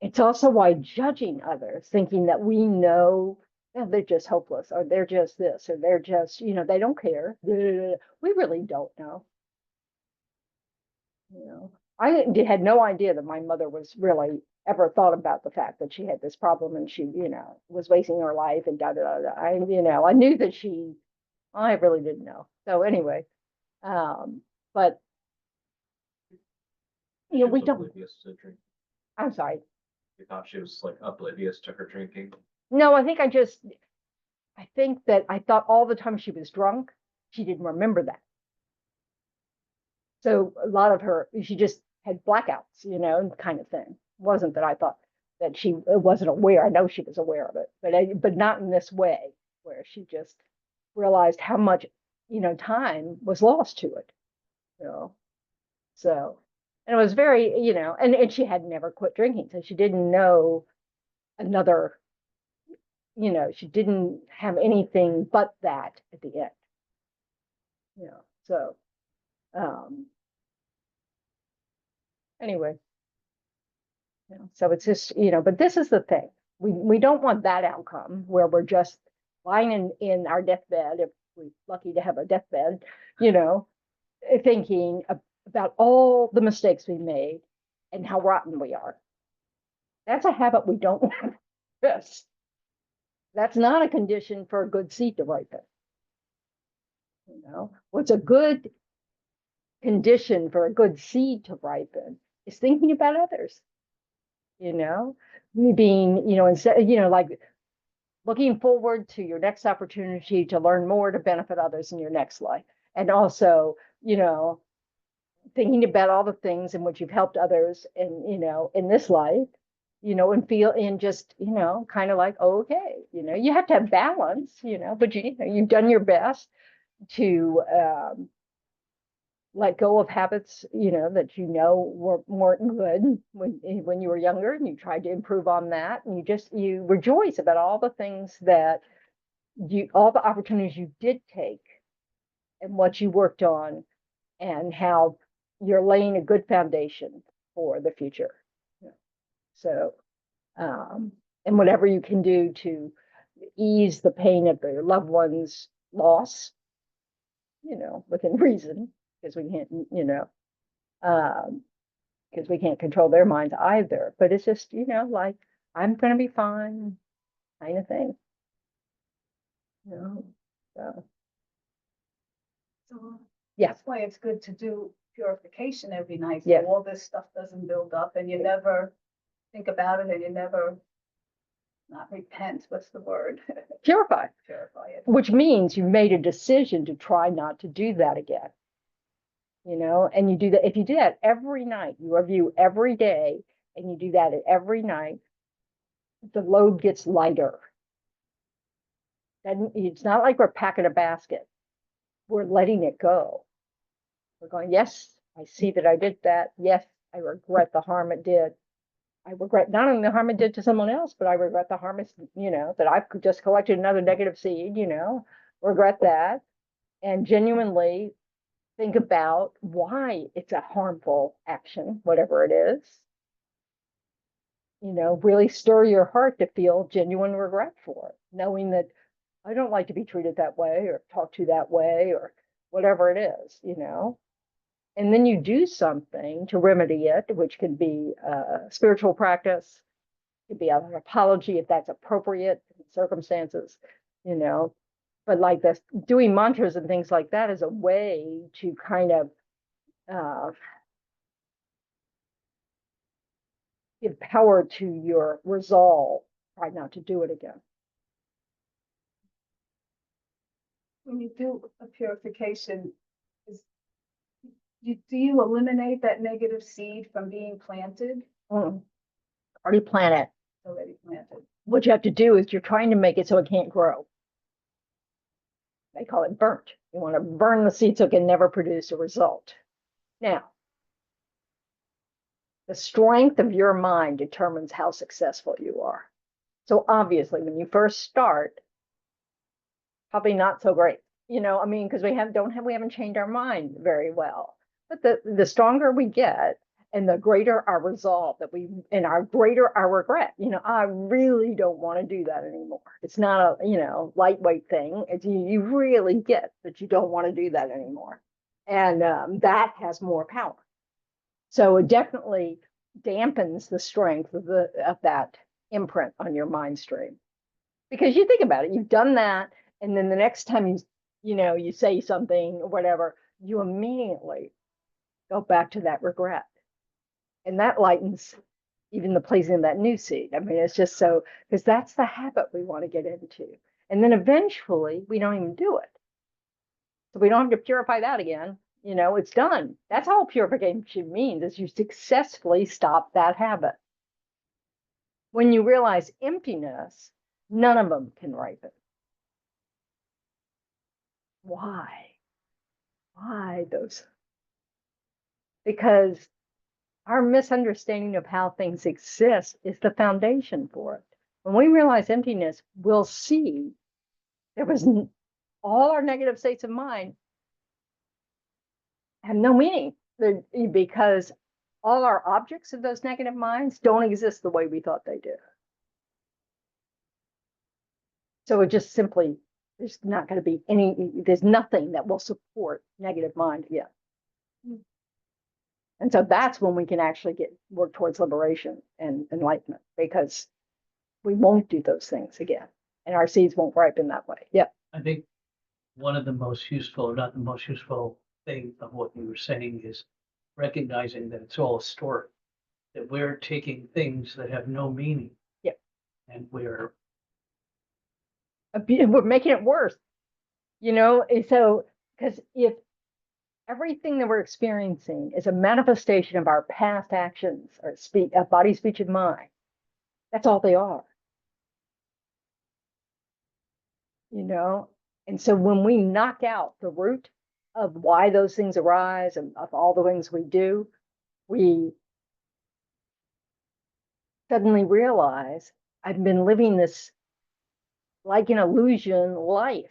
it's also why judging others, thinking that we know they're just hopeless or they're just this or they're just, they don't care. We really don't know. I had no idea that my mother was really ever thought about the fact that she had this problem and she, was wasting her life and da da da. I knew that I really didn't know. So anyway, but She we was don't. oblivious to drink. I'm sorry. You thought she was like oblivious to her drinking. No, I think that I thought all the time she was drunk, she didn't remember that. So a lot of her, she just had blackouts, kind of thing. It wasn't that I thought that she wasn't aware. I know she was aware of it, but not in this way where she just realized how much, time was lost to it, So, and it was very, and she had never quit drinking, so she didn't know another, she didn't have anything but that at the end, so, anyway, so it's just, but this is the thing. We don't want that outcome where we're just lying in our deathbed, if we're lucky to have a deathbed, thinking about all the mistakes we made and how rotten we are. That's a habit we don't want to resist. That's not a condition for a good seed to ripen. You know, what's a good condition for a good seed to ripen is thinking about others. You know, being, you know, instead, you know, like looking forward to your next opportunity to learn more to benefit others in your next life. And also, you know, thinking about all the things in which you've helped others in, you know, in this life, you know, and feel and just, you know, kind of like, okay, you know, you have to have balance, you know, but you know, you've done your best to let go of habits, you know, that you know weren't good when you were younger, and you tried to improve on that, and you rejoice about all the things that all the opportunities you did take and what you worked on, and how you're laying a good foundation for the future. So, and whatever you can do to ease the pain of your loved one's loss, you know, within reason, because we can't, you know, because we can't control their minds either. But it's just, you know, like, I'm going to be fine kind of thing. You know, so. So Yeah. that's why it's good to do purification every night. So Yeah. all this stuff doesn't build up and you never think about it and you never, not repent, what's the word? Purify, Purify it. which means you made a decision to try not to do that again. You know, and you do that. If you do that every night, you review every day, and you do that every night, the load gets lighter. And it's not like we're packing a basket. We're letting it go. We're going, yes, I see that I did that. Yes, I regret the harm it did. I regret not only the harm it did to someone else, but I regret the harm it's, you know, that I've just collected another negative seed, you know, regret that. And genuinely think about why it's a harmful action, whatever it is. You know, really stir your heart to feel genuine regret for it, knowing that I don't like to be treated that way or talked to that way or whatever it is, you know. And then you do something to remedy it, which can be a spiritual practice, it could be an apology if that's appropriate in circumstances, you know. But like this, doing mantras and things like that is a way to kind of give power to your resolve, try not to do it again. When you do a purification, do you eliminate that negative seed from being planted? Already plant it. Already planted. What you have to do is you're trying to make it so it can't grow. They call it burnt. You want to burn the seed so it can never produce a result. Now, the strength of your mind determines how successful you are. So obviously, when you first start, probably not so great. You know, I mean, because we haven't trained our mind very well. But the stronger we get, and the greater our resolve and our greater our regret. You know, I really don't want to do that anymore. It's not a, you know, lightweight thing. It's you really get that you don't want to do that anymore, and that has more power. So it definitely dampens the strength of that imprint on your mind stream, because you think about it, you've done that, and then the next time you say something or whatever, you immediately go back to that regret. And that lightens even the placing of that new seed. I mean, it's just so, because that's the habit we want to get into. And then eventually we don't even do it. So we don't have to purify that again. You know, it's done. That's all purification means, is you successfully stop that habit. When you realize emptiness, none of them can ripen. Why? Why those? Because our misunderstanding of how things exist is the foundation for it. When we realize emptiness, we'll see there was all our negative states of mind have no meaning, because all our objects of those negative minds don't exist the way we thought they did. So it just simply, there's not going to be there's nothing that will support negative mind again. And so that's when we can actually work towards liberation and enlightenment, because we won't do those things again, and our seeds won't ripen that way. Yeah. I think one of the most useful, or not the most useful thing of what you were saying is recognizing that it's all a story, that we're taking things that have no meaning. Yeah. And we're We're making it worse, and so, because if everything that we're experiencing is a manifestation of our past actions or speech, body, speech, and mind, that's all they are. And so when we knock out the root of why those things arise and of all the things we do, we suddenly realize I've been living this like an illusion life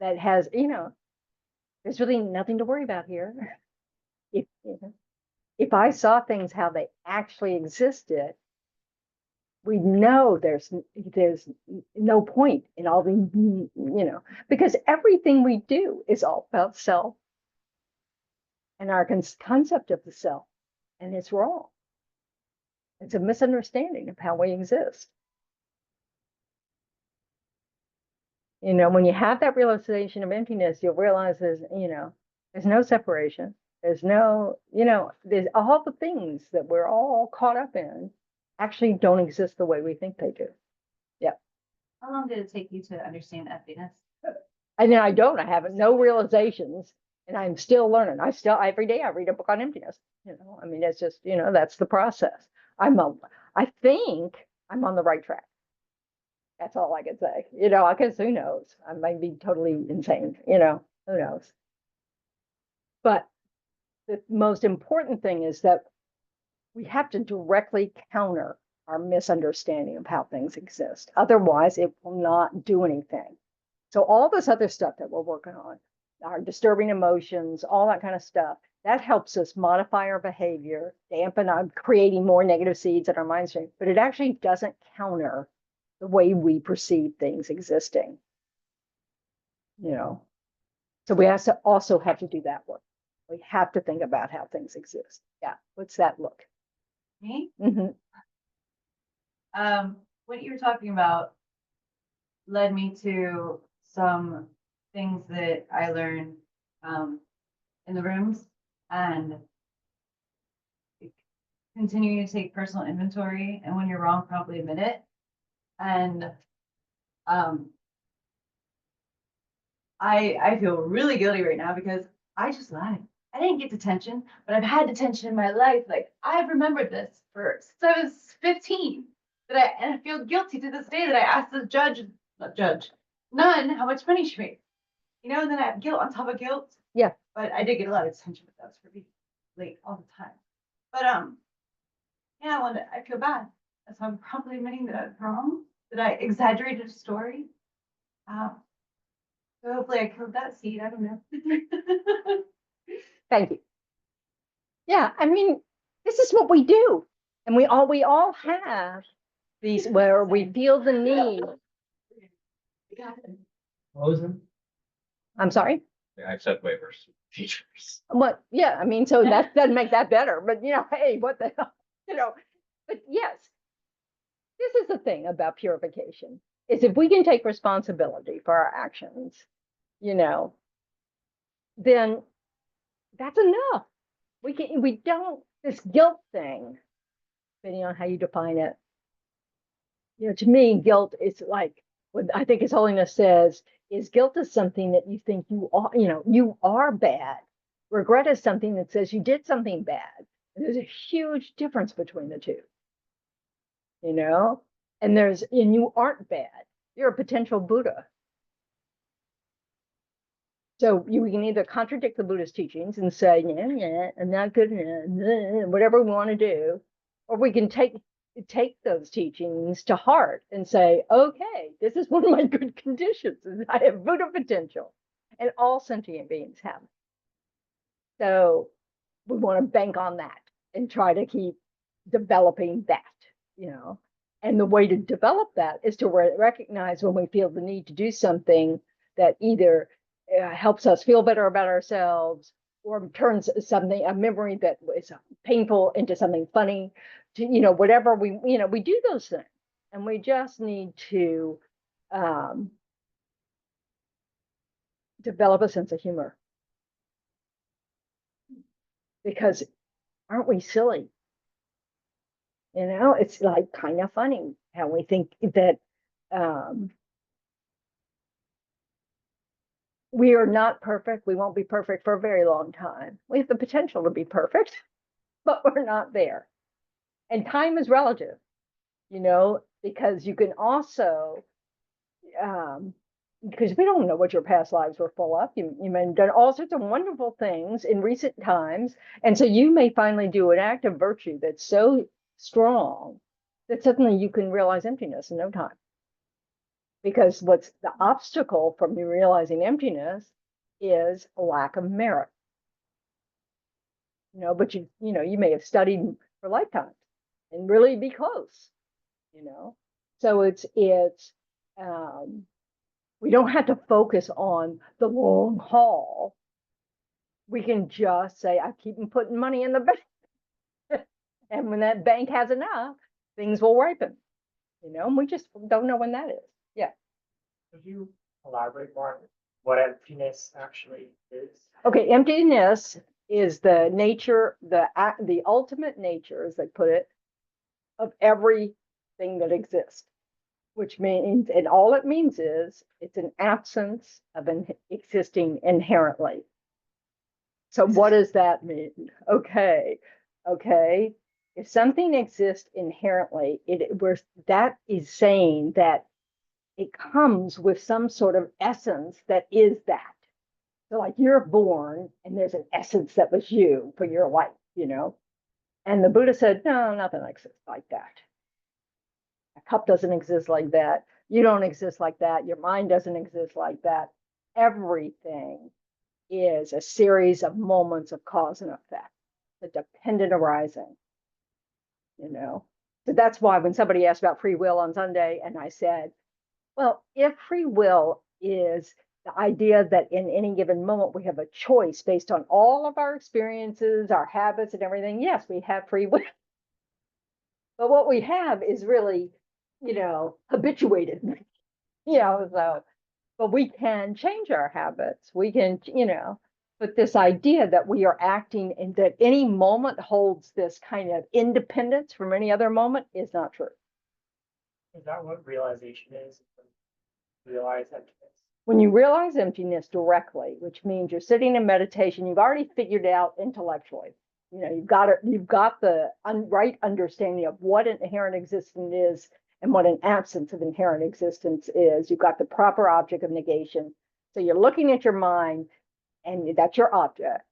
that has, there's really nothing to worry about here. If I saw things how they actually existed, we know there's no point in all the, because everything we do is all about self and our concept of the self, and it's wrong. It's a misunderstanding of how we exist. When you have that realization of emptiness, you'll realize there's no separation. There's no, there's all the things that we're all caught up in actually don't exist the way we think they do. Yeah. How long did it take you to understand emptiness? And then I have no realizations, and I'm still learning. Every day I read a book on emptiness. It's just, that's the process. I think I'm on the right track. That's all I can say. Because who knows? I might be totally insane, who knows? But the most important thing is that we have to directly counter our misunderstanding of how things exist. Otherwise, it will not do anything. So all this other stuff that we're working on, our disturbing emotions, all that kind of stuff, that helps us modify our behavior, dampen our creating more negative seeds in our mind stream, but it actually doesn't counter the way we perceive things existing. So we also have to do that work. We have to think about how things exist. Yeah. What's that look? Me? Mm-hmm. What you were talking about led me to some things that I learned in the rooms, and continuing to take personal inventory, and when you're wrong, promptly admit it. And I feel really guilty right now because I just lied. I didn't get detention, but I've had detention in my life. Like, I've remembered this since I was 15. And I feel guilty to this day that I asked the nun how much money she made. And then I have guilt on top of guilt. Yeah. But I did get a lot of detention, but that was for being late all the time. But yeah, I feel bad. So I'm probably admitting that I was wrong, that I exaggerated a story. So hopefully I killed that seed. I don't know. Thank you. Yeah, this is what we do. And we all have these where we feel the need. What was it? I'm sorry? Yeah, I've said waivers, features. What? Yeah, so that doesn't make that better, but hey, what the hell? But yes, this is the thing about purification, is if we can take responsibility for our actions, then that's enough. We don't, this guilt thing, depending on how you define it, to me, guilt is like, what I think His Holiness says is guilt is something that you think you are, you are bad. Regret is something that says you did something bad. And there's a huge difference between the two, and you aren't bad. You're a potential Buddha. So we can either contradict the Buddhist teachings and say, yeah, I'm not good enough, whatever we want to do, or we can take those teachings to heart and say, okay, this is one of my good conditions. I have Buddha potential, and all sentient beings have it. So we want to bank on that and try to keep developing that, And the way to develop that is to recognize when we feel the need to do something that either helps us feel better about ourselves or turns something, a memory that was painful into something funny, to, whatever we do those things. And we just need to develop a sense of humor. Because aren't we silly? It's like kind of funny how we think that we are not perfect. We won't be perfect for a very long time. We have the potential to be perfect, but we're not there. And time is relative, because you can also, because we don't know what your past lives were full of. You may have done all sorts of wonderful things in recent times. And so you may finally do an act of virtue that's so strong that suddenly you can realize emptiness in no time. Because what's the obstacle from you realizing emptiness is a lack of merit. But you may have studied for lifetimes and really be close, So we don't have to focus on the long haul. We can just say, I keep putting money in the bank. And when that bank has enough, things will ripen, and we just don't know when that is. Yeah. Could you elaborate more on what emptiness actually is? Okay, emptiness is the nature, the ultimate nature, as they put it, of everything that exists, which means, and all it means is it's an absence of existing inherently. So what does that mean? Okay. If something exists inherently, that is saying that it comes with some sort of essence that is that. So like you're born and there's an essence that was you for your life, And the Buddha said, no, nothing exists like that. A cup doesn't exist like that. You don't exist like that. Your mind doesn't exist like that. Everything is a series of moments of cause and effect, the dependent arising, So that's why when somebody asked about free will on Sunday, and I said, well, if free will is the idea that in any given moment we have a choice based on all of our experiences, our habits, and everything, yes, we have free will. But what we have is really, habituated, so, but we can change our habits. We can, but this idea that we are acting and that any moment holds this kind of independence from any other moment is not true. Is that what realization is? Realize emptiness. When you realize emptiness directly, which means you're sitting in meditation, you've already figured it out intellectually. You've got the right understanding of what an inherent existence is and what an absence of inherent existence is. You've got the proper object of negation. So you're looking at your mind, and that's your object.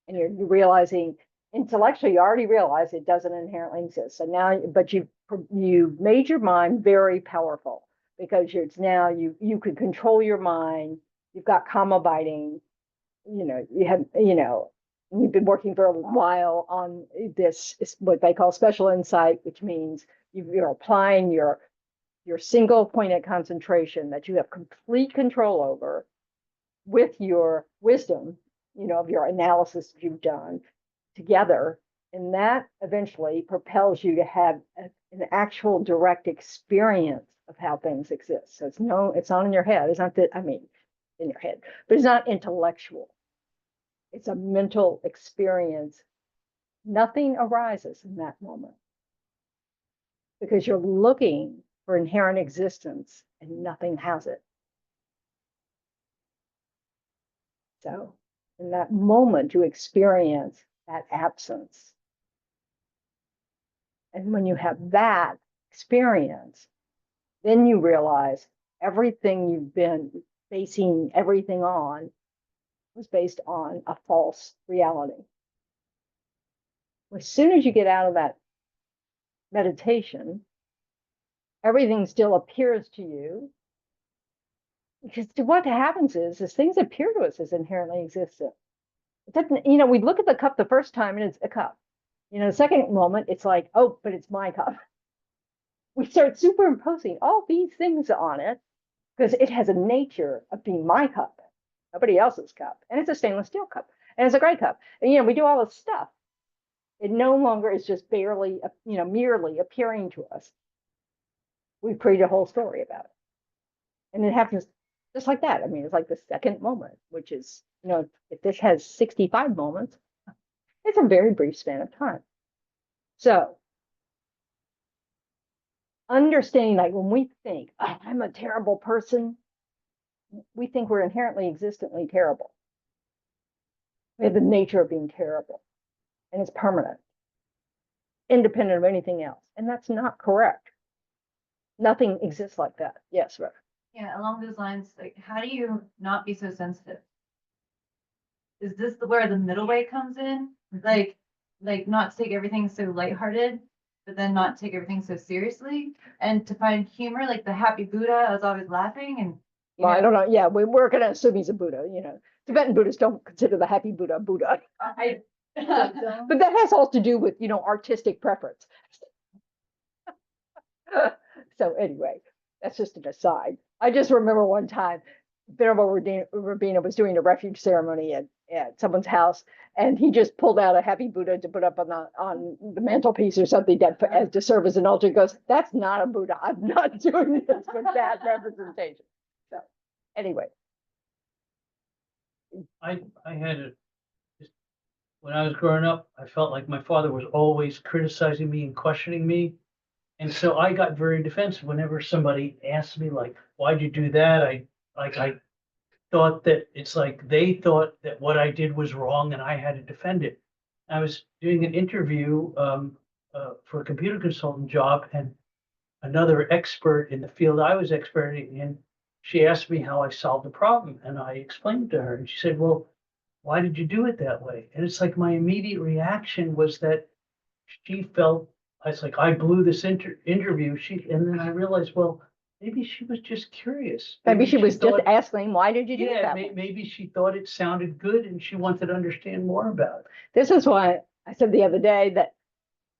And you're realizing intellectually, you already realize it doesn't inherently exist. So now, but you've made your mind very powerful. Because now you can control your mind. You've got karma biting, you have, you've been working for a while on this, what they call special insight, which means you're applying your single pointed concentration that you have complete control over with your wisdom, of your analysis that you've done together. And that eventually propels you to have an actual direct experience of how things exist. So it's not in your head. It's not that, in your head, but it's not intellectual. It's a mental experience. Nothing arises in that moment because you're looking for inherent existence and nothing has it. So in that moment, you experience that absence. And when you have that experience, then you realize everything you've been basing everything on was based on a false reality. As soon as you get out of that meditation, everything still appears to you. Because what happens is things appear to us as inherently existent. It doesn't, we look at the cup the first time and it's a cup. The second moment, it's like, oh, but it's my cup. We start superimposing all these things on it because it has a nature of being my cup, nobody else's cup. And it's a stainless steel cup. And it's a great cup. And, we do all this stuff. It no longer is just barely, merely appearing to us. We create a whole story about it. And it happens just like that. I mean, it's like the second moment, which is, if this has 65 moments, it's a very brief span of time. So understanding, like, when we think, oh, I'm a terrible person, we think we're inherently existently terrible. We have the nature of being terrible, and it's permanent, independent of anything else. And that's not correct. Nothing exists like that. Yes, Rev. Yeah, along those lines, like, how do you not be so sensitive? Is this where the middle way comes in? Like not to take everything so lighthearted, but then not take everything so seriously, and to find humor, like the happy Buddha. I was always laughing, and Well, I don't know. Yeah, we're going to assume he's a Buddha. Tibetan Buddhists don't consider the happy Buddha Buddha, I, but that has all to do with artistic preference. So anyway, that's just an aside. I just remember one time, Venerable Rabina was doing a refuge ceremony at someone's house, and he just pulled out a happy Buddha to put up on the mantelpiece or something to serve as an altar. He goes, "That's not a Buddha. I'm not doing this with that representation." So anyway, I had when I was growing up, I felt like my father was always criticizing me and questioning me. And so I got very defensive whenever somebody asked me, like, why'd you do that? I thought that it's like they thought that what I did was wrong and I had to defend it. I was doing an interview for a computer consultant job, and another expert in the field I was expert in, she asked me how I solved the problem, and I explained to her, and she said, well, why did you do it that way? And it's like my immediate reaction was that she felt, I was like, I blew this interview. And then I realized, well, maybe she was just curious. maybe she was just thought, asking, why did you do it yeah, that way? maybe she thought it sounded good and she wanted to understand more about it. This is why I said the other day that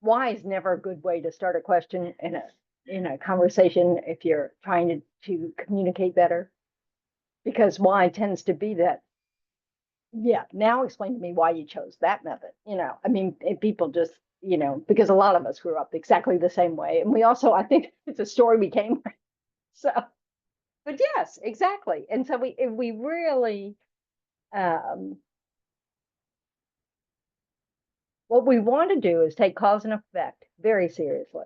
why is never a good way to start a question in a conversation if you're trying to communicate better, because why tends to be that, yeah, now explain to me why you chose that method. I mean, people just, because a lot of us grew up exactly the same way. And we also, I think it's a story we came from. So, but yes, exactly. And so if we really, what we want to do is take cause and effect very seriously.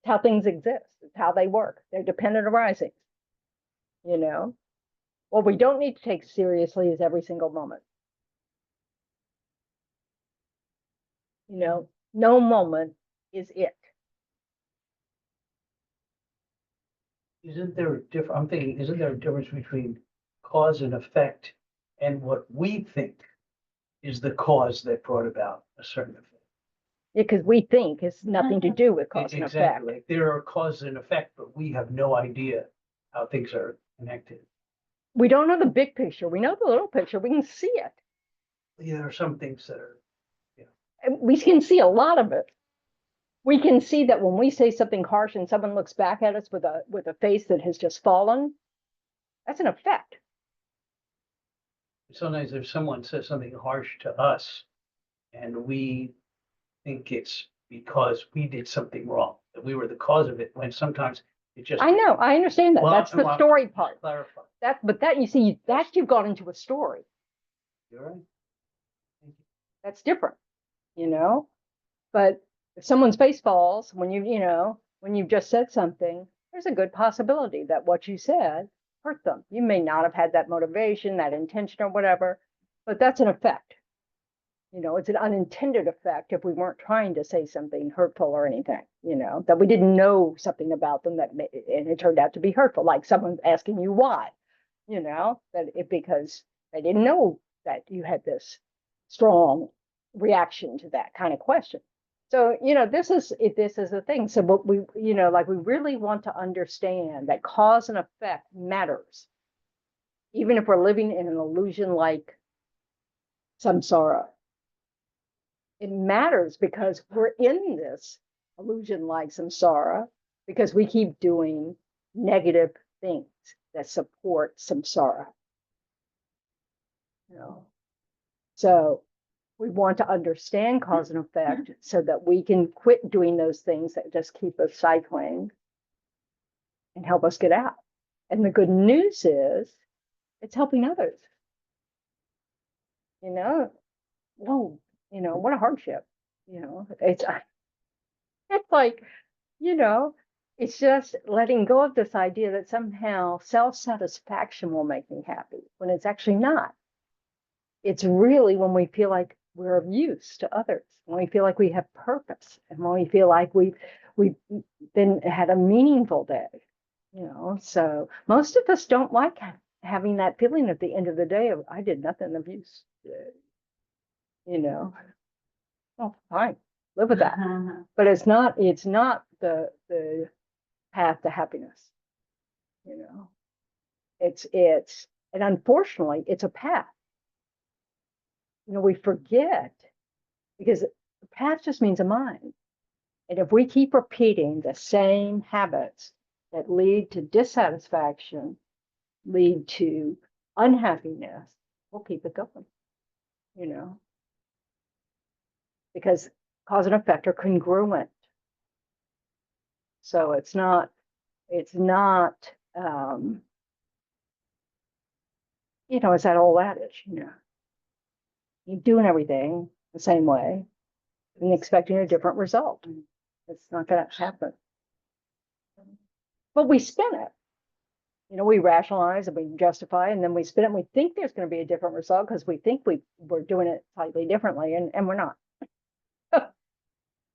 It's how things exist. It's how they work. They're dependent arising. What we don't need to take seriously is every single moment. No moment is it. Isn't there I'm thinking, isn't there a difference between cause and effect and what we think is the cause that brought about a certain effect? Yeah, because we think it's nothing to do with cause and effect. Exactly. Like there are cause and effect, but we have no idea how things are connected. We don't know the big picture. We know the little picture. We can see it. Yeah, there are some things that are, And we can see a lot of it. We can see that when we say something harsh and someone looks back at us with a face that has just fallen, that's an effect. sometimes if someone says something harsh to us and we think it's because we did something wrong, that we were the cause of it, when sometimes it just. I know, I understand that. Well, That's the story part. Clarify. But that, you see, that you've gone into a story. You're right. That's different, But if someone's face falls when when you've just said something, there's a good possibility that what you said hurt them. You may not have had that motivation, that intention or whatever, but that's an effect. It's an unintended effect if we weren't trying to say something hurtful or anything, that we didn't know something about them and it turned out to be hurtful, like someone asking you why, because they didn't know that you had this strong reaction to that kind of question. So, this is the thing. So what we, we really want to understand that cause and effect matters, even if we're living in an illusion like samsara. It matters because we're in this illusion like samsara because we keep doing negative things that support samsara. So we want to understand cause and effect so that we can quit doing those things that just keep us cycling and help us get out. And the good news is it's helping others. You know, whoa, what a hardship. It's like, you know, it's just letting go of this idea that somehow self-satisfaction will make me happy when it's actually not. It's really when we feel like we're of use to others, when we feel like we have purpose, and when we feel like we've been had a meaningful day. So most of us don't like having that feeling at the end of the day of I did nothing of use today. Oh, fine, live with that. But it's not the path to happiness. It's and unfortunately it's a path. We forget because the path just means a mind. And if we keep repeating the same habits that lead to dissatisfaction, lead to unhappiness, we'll keep it going, because cause and effect are congruent. So it's not, it's that old adage, you're doing everything the same way and expecting a different result. It's not going to happen. But we spin it. We rationalize and we justify, and then we spin it and we think there's going to be a different result because we think we're doing it slightly differently, and we're not. But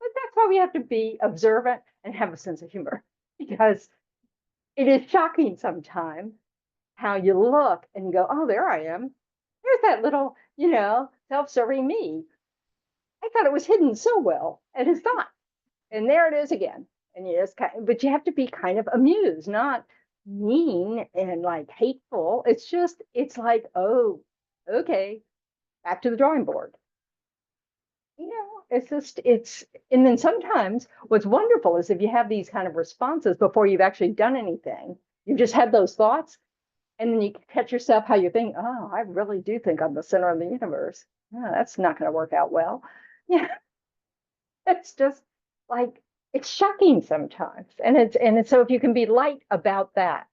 that's why we have to be observant and have a sense of humor, because it is shocking sometimes how you look and you go, oh, there I am. There's that little, self-serving me. I thought it was hidden so well, and it's not. And there it is again. And but you have to be kind of amused, not mean and like hateful. It's like, oh, okay, back to the drawing board. And then sometimes what's wonderful is if you have these kind of responses before you've actually done anything, you've just had those thoughts, and then you catch yourself how you think, oh, I really do think I'm the center of the universe. Oh, that's not going to work out well. Yeah. It's just like, it's shocking sometimes. And so if you can be light about that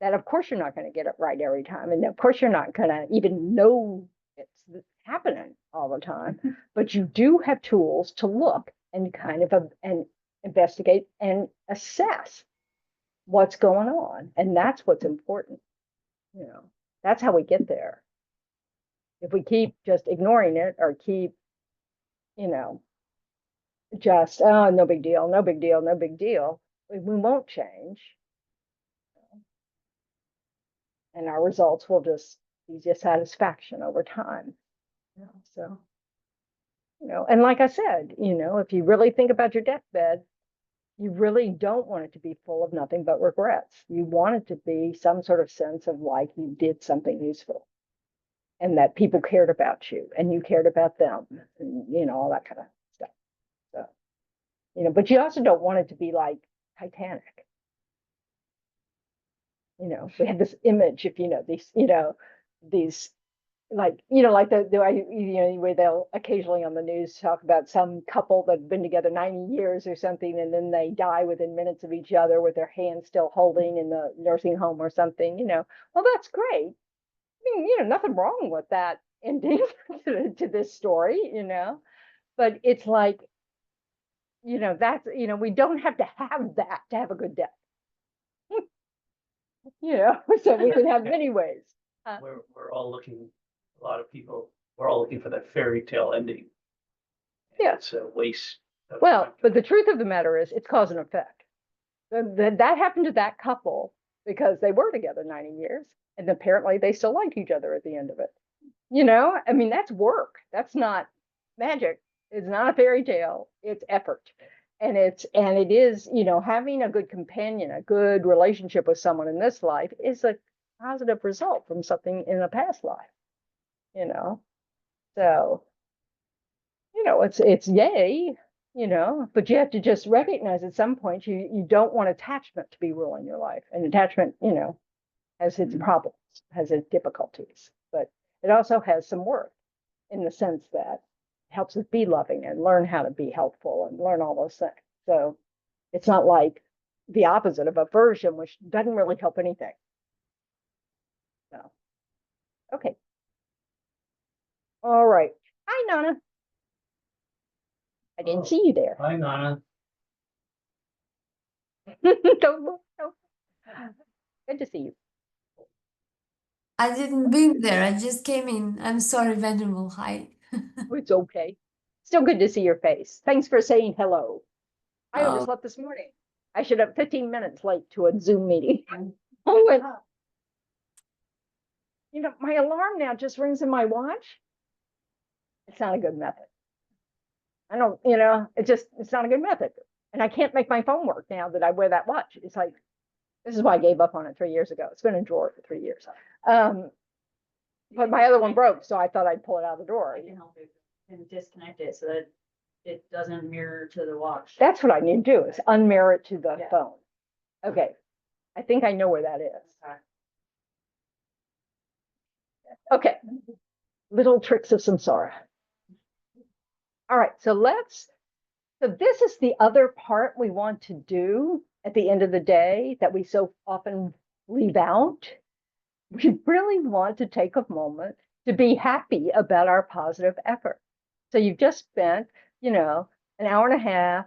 of course you're not going to get it right every time. And of course you're not going to even know it's happening all the time, but you do have tools to look and kind of and investigate and assess what's going on. And that's what's important. That's how we get there. If we keep just ignoring it or keep, just, oh, no big deal, no big deal, no big deal, we won't change. And our results will just be dissatisfaction over time. So, and like I said, if you really think about your deathbed, you really don't want it to be full of nothing but regrets. You want it to be some sort of sense of like you did something useful and that people cared about you and you cared about them and, all that kind of stuff. So, but you also don't want it to be like Titanic. We have this image of, these like, like the way they'll occasionally on the news talk about some couple that've been together 90 years or something, and then they die within minutes of each other with their hands still holding in the nursing home or something, well, that's great. I mean, nothing wrong with that ending to this story, but it's like, that's, we don't have to have that to have a good death. So we can have many ways. We're all looking, a lot of people, we're all looking for that fairy tale ending. Yeah. It's a waste. Well, but the truth of the matter is it's cause and effect. That happened to that couple because they were together 90 years and apparently they still like each other at the end of it. I mean, that's work. That's not magic. It's not a fairy tale. It's effort. And it is, having a good companion, a good relationship with someone in this life is a positive result from something in a past life, So, it's yay, but you have to just recognize at some point you don't want attachment to be ruling your life. And attachment, has its problems, has its difficulties, but it also has some worth. in the sense that it helps us be loving and learn how to be helpful and learn all those things. So it's not like the opposite of aversion, which doesn't really help anything. So, okay. All right. Hi, Nana. I didn't see you there. Hi, Nana. Don't look. Don't. Good to see you. I didn't been there. I just came in. I'm sorry, Venerable. Hi. It's okay. Still good to see your face. Thanks for saying hello. I Oh. overslept this morning. I should have 15 minutes late to a Zoom meeting. I went, you know, my alarm now just rings in my watch. It's not a good method. I don't, you know, it's not a good method. And I can't make my phone work now that I wear that watch. It's like, this is why I gave up on it 3 years ago. It's been in a drawer for 3 years. But my other one broke, so I thought I'd pull it out of the drawer. I can help you and disconnect it so that it doesn't mirror to the watch. That's what I need to do is unmirror it to the Yeah. phone. Okay. I think I know where that is. Okay. Little tricks of samsara. All right, so this is the other part we want to do at the end of the day that we so often leave out. We really want to take a moment to be happy about our positive effort. So you've just spent, you know, an hour and a half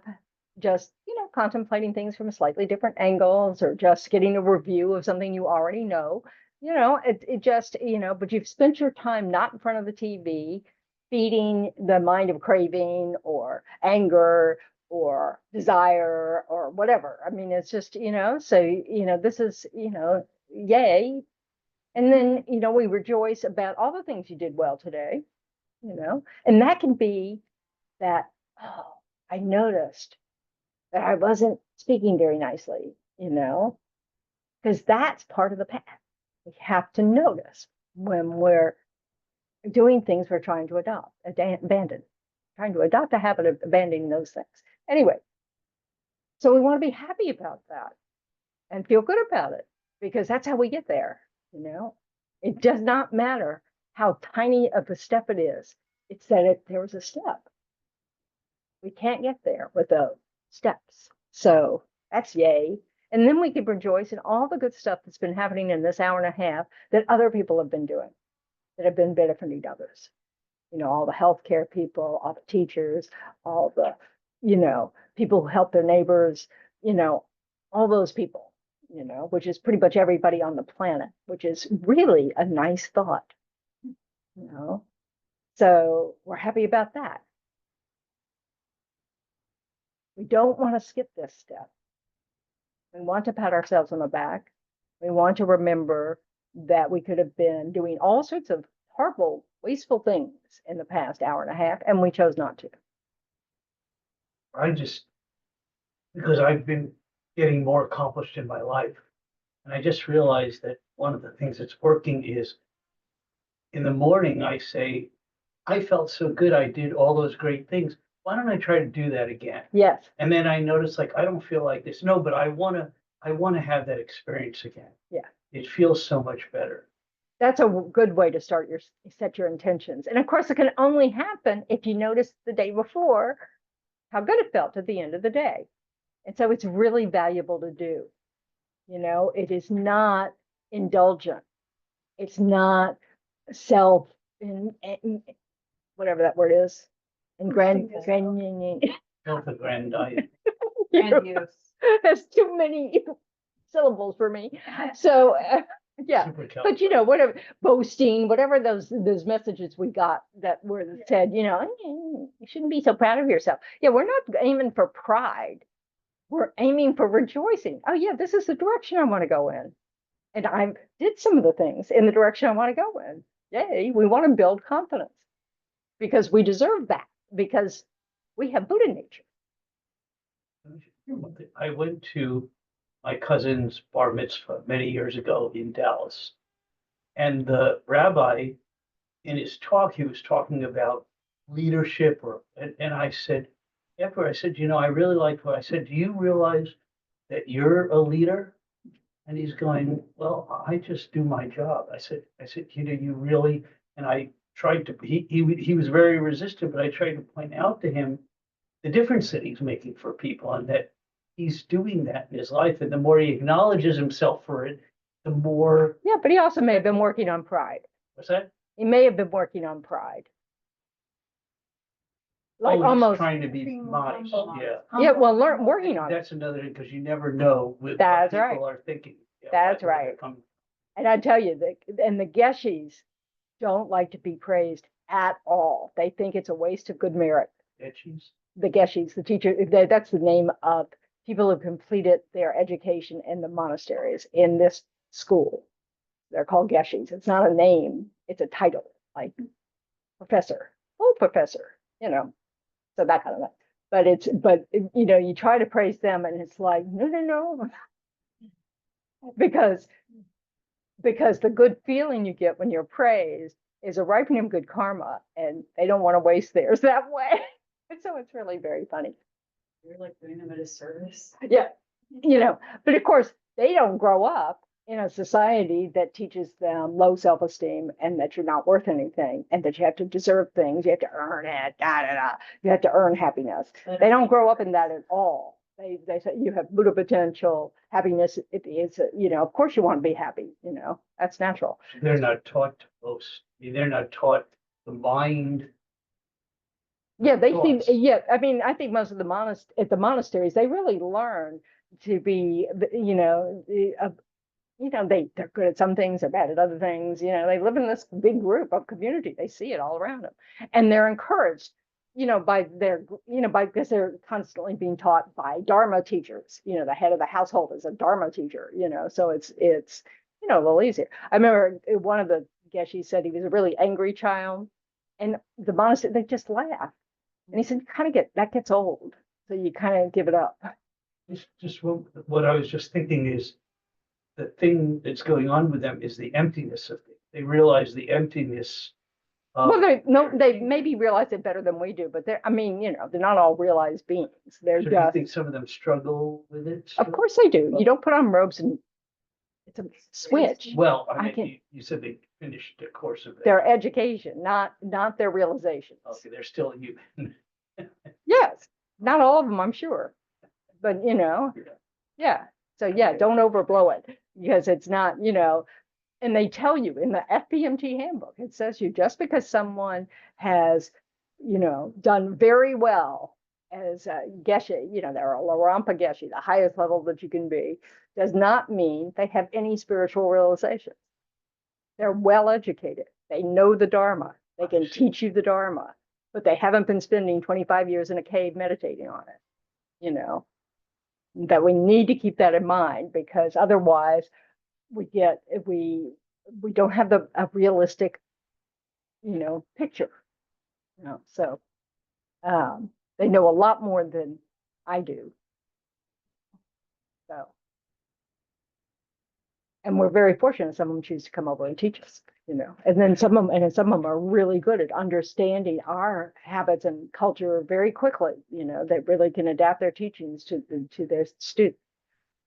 just, you know, contemplating things from slightly different angles or just getting a review of something you already know. You know, it just, you know, but you've spent your time not in front of the TV, feeding the mind of craving or anger or desire or whatever. I mean, it's just, you know, so, you know, this is, you know, yay. And then, you know, we rejoice about all the things you did well today, you know, and that can be that, oh, I noticed that I wasn't speaking very nicely, you know, because that's part of the path. We have to notice when we're doing things we're trying to abandon, trying to adopt a habit of abandoning those things. Anyway, so we want to be happy about that and feel good about it because that's how we get there, you know. It does not matter how tiny of a step it is. It's that there was a step. We can't get there without steps. So that's yay. And then we can rejoice in all the good stuff that's been happening in this hour and a half that other people have been doing, that have been benefiting others. You know, all the healthcare people, all the teachers, all the, you know, people who help their neighbors, you know, all those people, you know, which is pretty much everybody on the planet, which is really a nice thought, you know. So we're happy about that. We don't want to skip this step. We want to pat ourselves on the back. We want to remember that we could have been doing all sorts of horrible, wasteful things in the past hour and a half, and we chose not to. Because I've been getting more accomplished in my life. And I just realized that one of the things that's working is in the morning, I say, I felt so good. I did all those great things. Why don't I try to do that again? Yes. And then I notice like, I don't feel like this. No, but I want to have that experience again. Yeah. It feels so much better. That's a good way to set your intentions. And of course, it can only happen if you notice the day before how good it felt at the end of the day. And so it's really valuable to do. You know, it is not indulgent. It's not self, whatever that word is. And Self-aggrandizing. Grandiose. There's too many syllables for me. So, yeah. But you know, whatever boasting, whatever those messages we got that were said, you know, you shouldn't be so proud of yourself. Yeah, we're not aiming for pride. We're aiming for rejoicing. Oh yeah, this is the direction I want to go in. And I did some of the things in the direction I want to go in. Yay, we want to build confidence because we deserve that because we have Buddha nature. I went to my cousin's bar mitzvah many years ago in Dallas. And the rabbi, in his talk, he was talking about leadership, and I said, after I said, you know, I really liked what I said. Do you realize that you're a leader? And he's going, well, I just do my job. I said, you know, you really, and I tried to, he was very resistant, but I tried to point out to him the difference that he's making for people and that he's doing that in his life. And the more he acknowledges himself for it, the more, Yeah, but he also may have been working on pride. what's that? He may have been working on pride. Like Oh, he's almost, trying to be Being more modest, humble. yeah. yeah, well, working on it. That's another, because you never know what That's people right. are thinking. Yeah, That's where they're right. coming And I tell you, and the Geshis don't like to be praised at all. They think it's a waste of good merit. from. Etchies. The Geshis, the teacher, that's the name of people who completed their education in the monasteries in this school. They're called Geshis. It's not a name, it's a title, like professor, oh, professor, so that kind of thing. But you try to praise them and it's like, no, because the good feeling you get when you're praised is a ripening of good karma, and they don't want to waste theirs that way. And so it's really very funny. You're like doing them a disservice. Yeah, but of course, they don't grow up in a society that teaches them low self-esteem and that you're not worth anything and that you have to deserve things, you have to earn it, you have to earn happiness. They don't grow up in that at all. They say you have Buddha potential, happiness. It is, of course you want to be happy, that's natural. They're not taught to boast. I mean, they're not taught the mind. Yeah, they see, Thoughts. yeah, I mean, I think most of the at the monasteries, they really learn to be, they're good at some things, they're bad at other things, they live in this big group of community, they see it all around them. And they're encouraged, by because they're constantly being taught by Dharma teachers, the head of the household is a Dharma teacher, so it's, a little easier. I remember one of the Geshe said he was a really angry child, and the monastery, they just laugh. And he said, that gets old. So you kind of give it up. Just what I was just thinking is the thing that's going on with them is the emptiness of it. They realize the emptiness. Well, they maybe realize it better than we do, but they're not all realized beings. They're So do you just, think some of them struggle with it? of course they do. You don't put on robes and it's a switch. Well, I I can- mean, you said they finished the course of it. Their education, not their realizations. Okay, they're still human. Yes, not all of them, I'm sure. But, yeah. So yeah, don't overblow it because it's not, and they tell you in the FPMT handbook, it says just because someone has, done very well as a Geshe, they're a Larampa Geshe, the highest level that you can be, does not mean they have any spiritual realization. They're well educated. They know the Dharma. They can teach you the Dharma, but they haven't been spending 25 years in a cave meditating on it, that we need to keep that in mind because otherwise we don't have a realistic, picture, so they know a lot more than I do. So, and we're very fortunate some of them choose to come over and teach us, and then some of them are really good at understanding our habits and culture very quickly, they really can adapt their teachings to their students.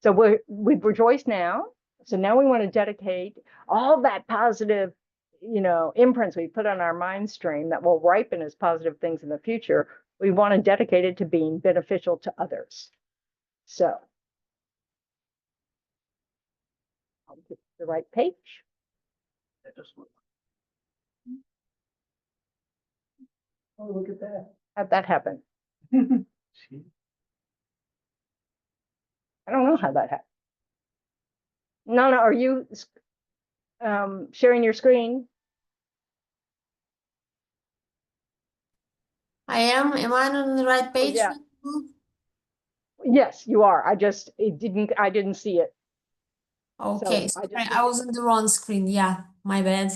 So we've rejoiced now. So now we want to dedicate all that positive, imprints we put on our mind stream that will ripen as positive things in the future. We want to dedicate it to being beneficial to others. So I'll get the right page. Oh, look at that. How'd that happen? See? I don't know how that happened. Nana, are you sharing your screen? I am. Am I on the right page? yeah. Yes, you are. I didn't see it. Okay, So sorry, I was on the wrong screen. Yeah, my bad.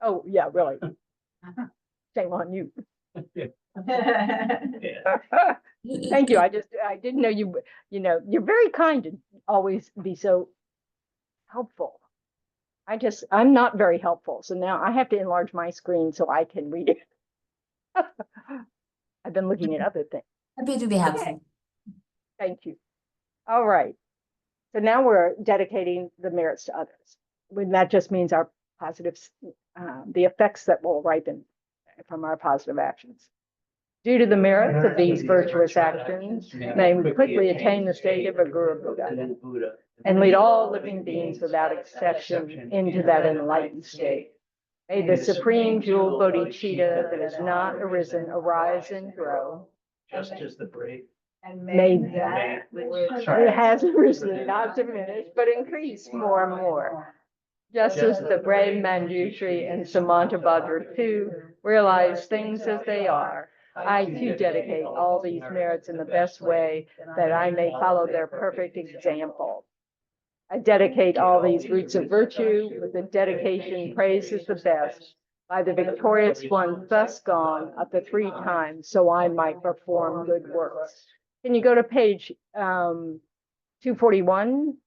Oh, yeah, really. Shame on you. Yeah. Thank you. I didn't know you're very kind to always be so helpful. I'm not very helpful. So now I have to enlarge my screen so I can read it. I've been looking at other things. Happy to be helpful. Thank you. All right. So now we're dedicating the merits to others. When that just means our the effects that will ripen from our positive actions. Due to the merits of these virtuous actions, may we quickly attain the state of a Guru Buddha and lead all living beings without exception into that enlightened state. May the supreme jewel bodhicitta that has not arisen arise and grow. Just as the brave. And May that it has arisen, not diminished, but increased more and more. Just as the brave Manjushri and Samantabhadra too realize things as they are, I too dedicate all these merits in the best way that I may follow their perfect example. I dedicate all these roots of virtue with the dedication praise is the best by the victorious one thus gone up to 3 times so I might perform good works. Can you go to page 241?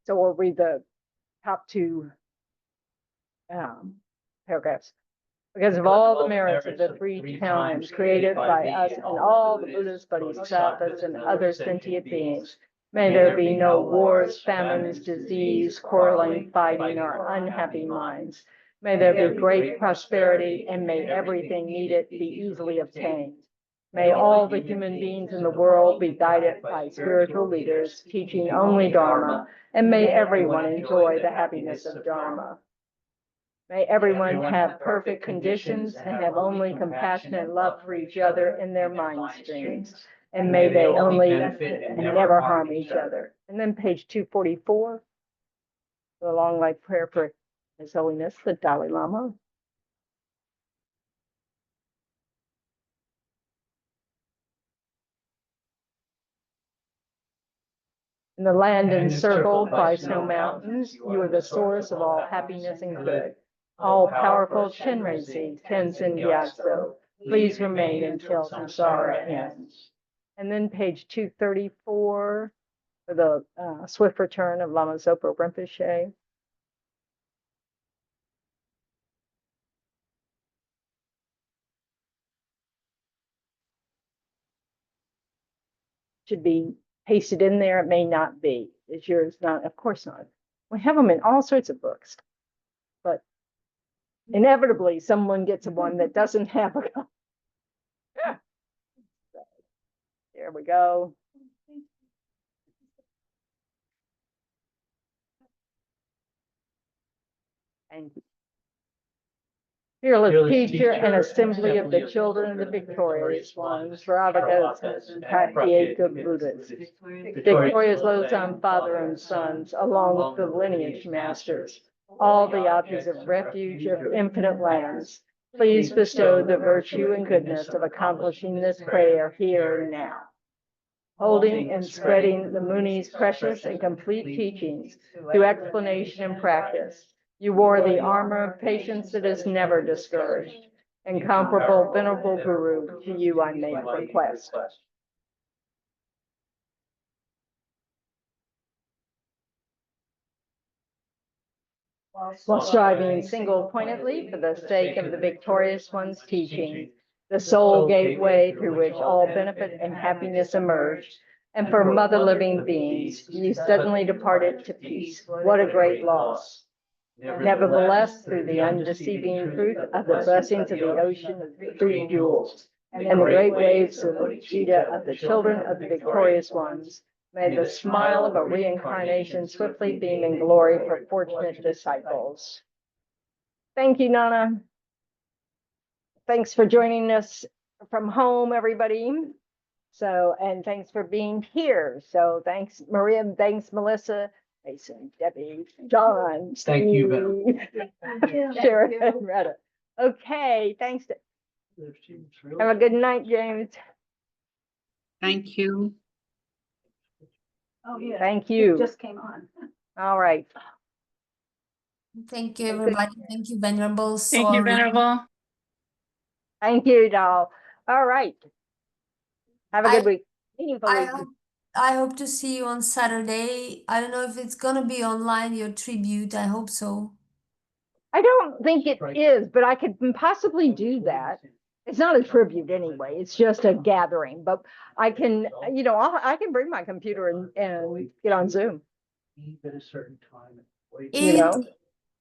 So we'll read the top 2 paragraphs. Because of all the merits of the 3 times created by us and all the Buddhas, Bodhisattvas, and other sentient beings, may there be no wars, famines, disease, quarreling, fighting, or unhappy minds. May there be great prosperity, and may everything needed be easily obtained. May all the human beings in the world be guided by spiritual leaders, teaching only Dharma, and may everyone enjoy the happiness of Dharma. May everyone have perfect conditions and have only compassionate love for each other in their mind streams. And may they only and never harm each other. And then page 244, the long life prayer for His Holiness, the Dalai Lama. In the land encircled by snow mountains, you are the source of all happiness and good. All-powerful Chenrezig, Tenzin Gyatso, please remain until samsara ends. And then page 234 for the swift return of Lama Zopo Rinpoche. Should be pasted in there. It may not be. Is yours not? Of course not. We have them in all sorts of books, but inevitably someone gets one that doesn't have a copy. There we go. And fearless teacher and assembly of the children of the victorious ones, Ravagas and Pratyeka Buddhas, victorious Losam father and sons, along with the lineage masters, all the objects of refuge of infinite lands, please bestow the virtue and goodness of accomplishing this prayer here and now. Holding and spreading the Muni's precious and complete teachings through explanation and practice, you wore the armor of patience that is never discouraged. Incomparable, venerable Guru, to you I make request. While striving single-pointedly for the sake of the victorious one's teaching, the sole gateway through which all benefit and happiness emerged, and for mother living beings, you suddenly departed to peace. What a great loss. Nevertheless, through the undeceiving truth of the blessings of the ocean of 3 jewels, and the great waves of bodhicitta of the children of the victorious ones, may the smile of a reincarnation swiftly beam in glory for fortunate disciples. Thank you, Nana. Thanks for joining us from home, everybody. So, and thanks for being here. So thanks, Maria, thanks, Melissa, Mason, Debbie, John. Thank you, Steve, Sharon, and Retta. Okay, thanks. Have a good night, James. Thank you. Oh, yeah. Thank It you. just came on. All right. Thank you, everybody. Thank you, Venerable. Thank you, Sorry. Venerable. Thank you, doll. All right. Have a good I- week. Meaningful week. I hope to see you on Saturday. I don't know if it's gonna be online, your tribute. I hope so. I don't think it is, but I could possibly do that. It's not a tribute anyway, it's just a gathering, but I can, I can bring my computer and get on Zoom, Eat at a certain time. And wait. you know? It's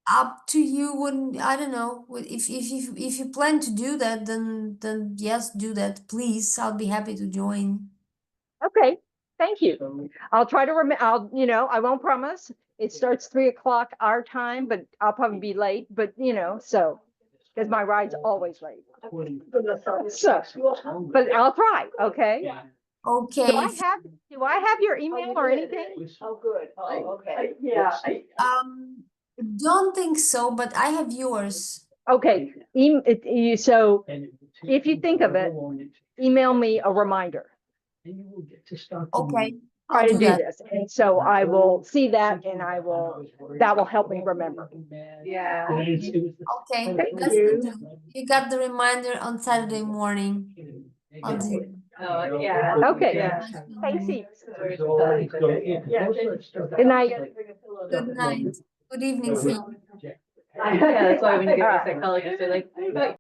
up to you when, I don't know, if you plan to do that, then yes, do that, please. I'll be happy to join. Okay, thank you. So I'll try to I won't promise. It starts 3 o'clock our time, but I'll probably be late, but so, because my ride's always late. So, but I'll try, okay? Okay. Do I have your email or anything? Oh, good. Oh, okay. Don't think so, but I have yours. Okay, so and it will take if you think of however it, long takes, email me a reminder. and you will get to start. Okay, Try I'll to do do that. this, and so I will see that and that will help me remember. Yeah. Okay, Thank that's you. good. You got the reminder on Saturday morning. I'll do it. Oh, yeah. Okay. Yeah. Thanks, Eve. Good Good night. Good night. Good evening for you. Yeah, that's why when you give a psychologist, they're like,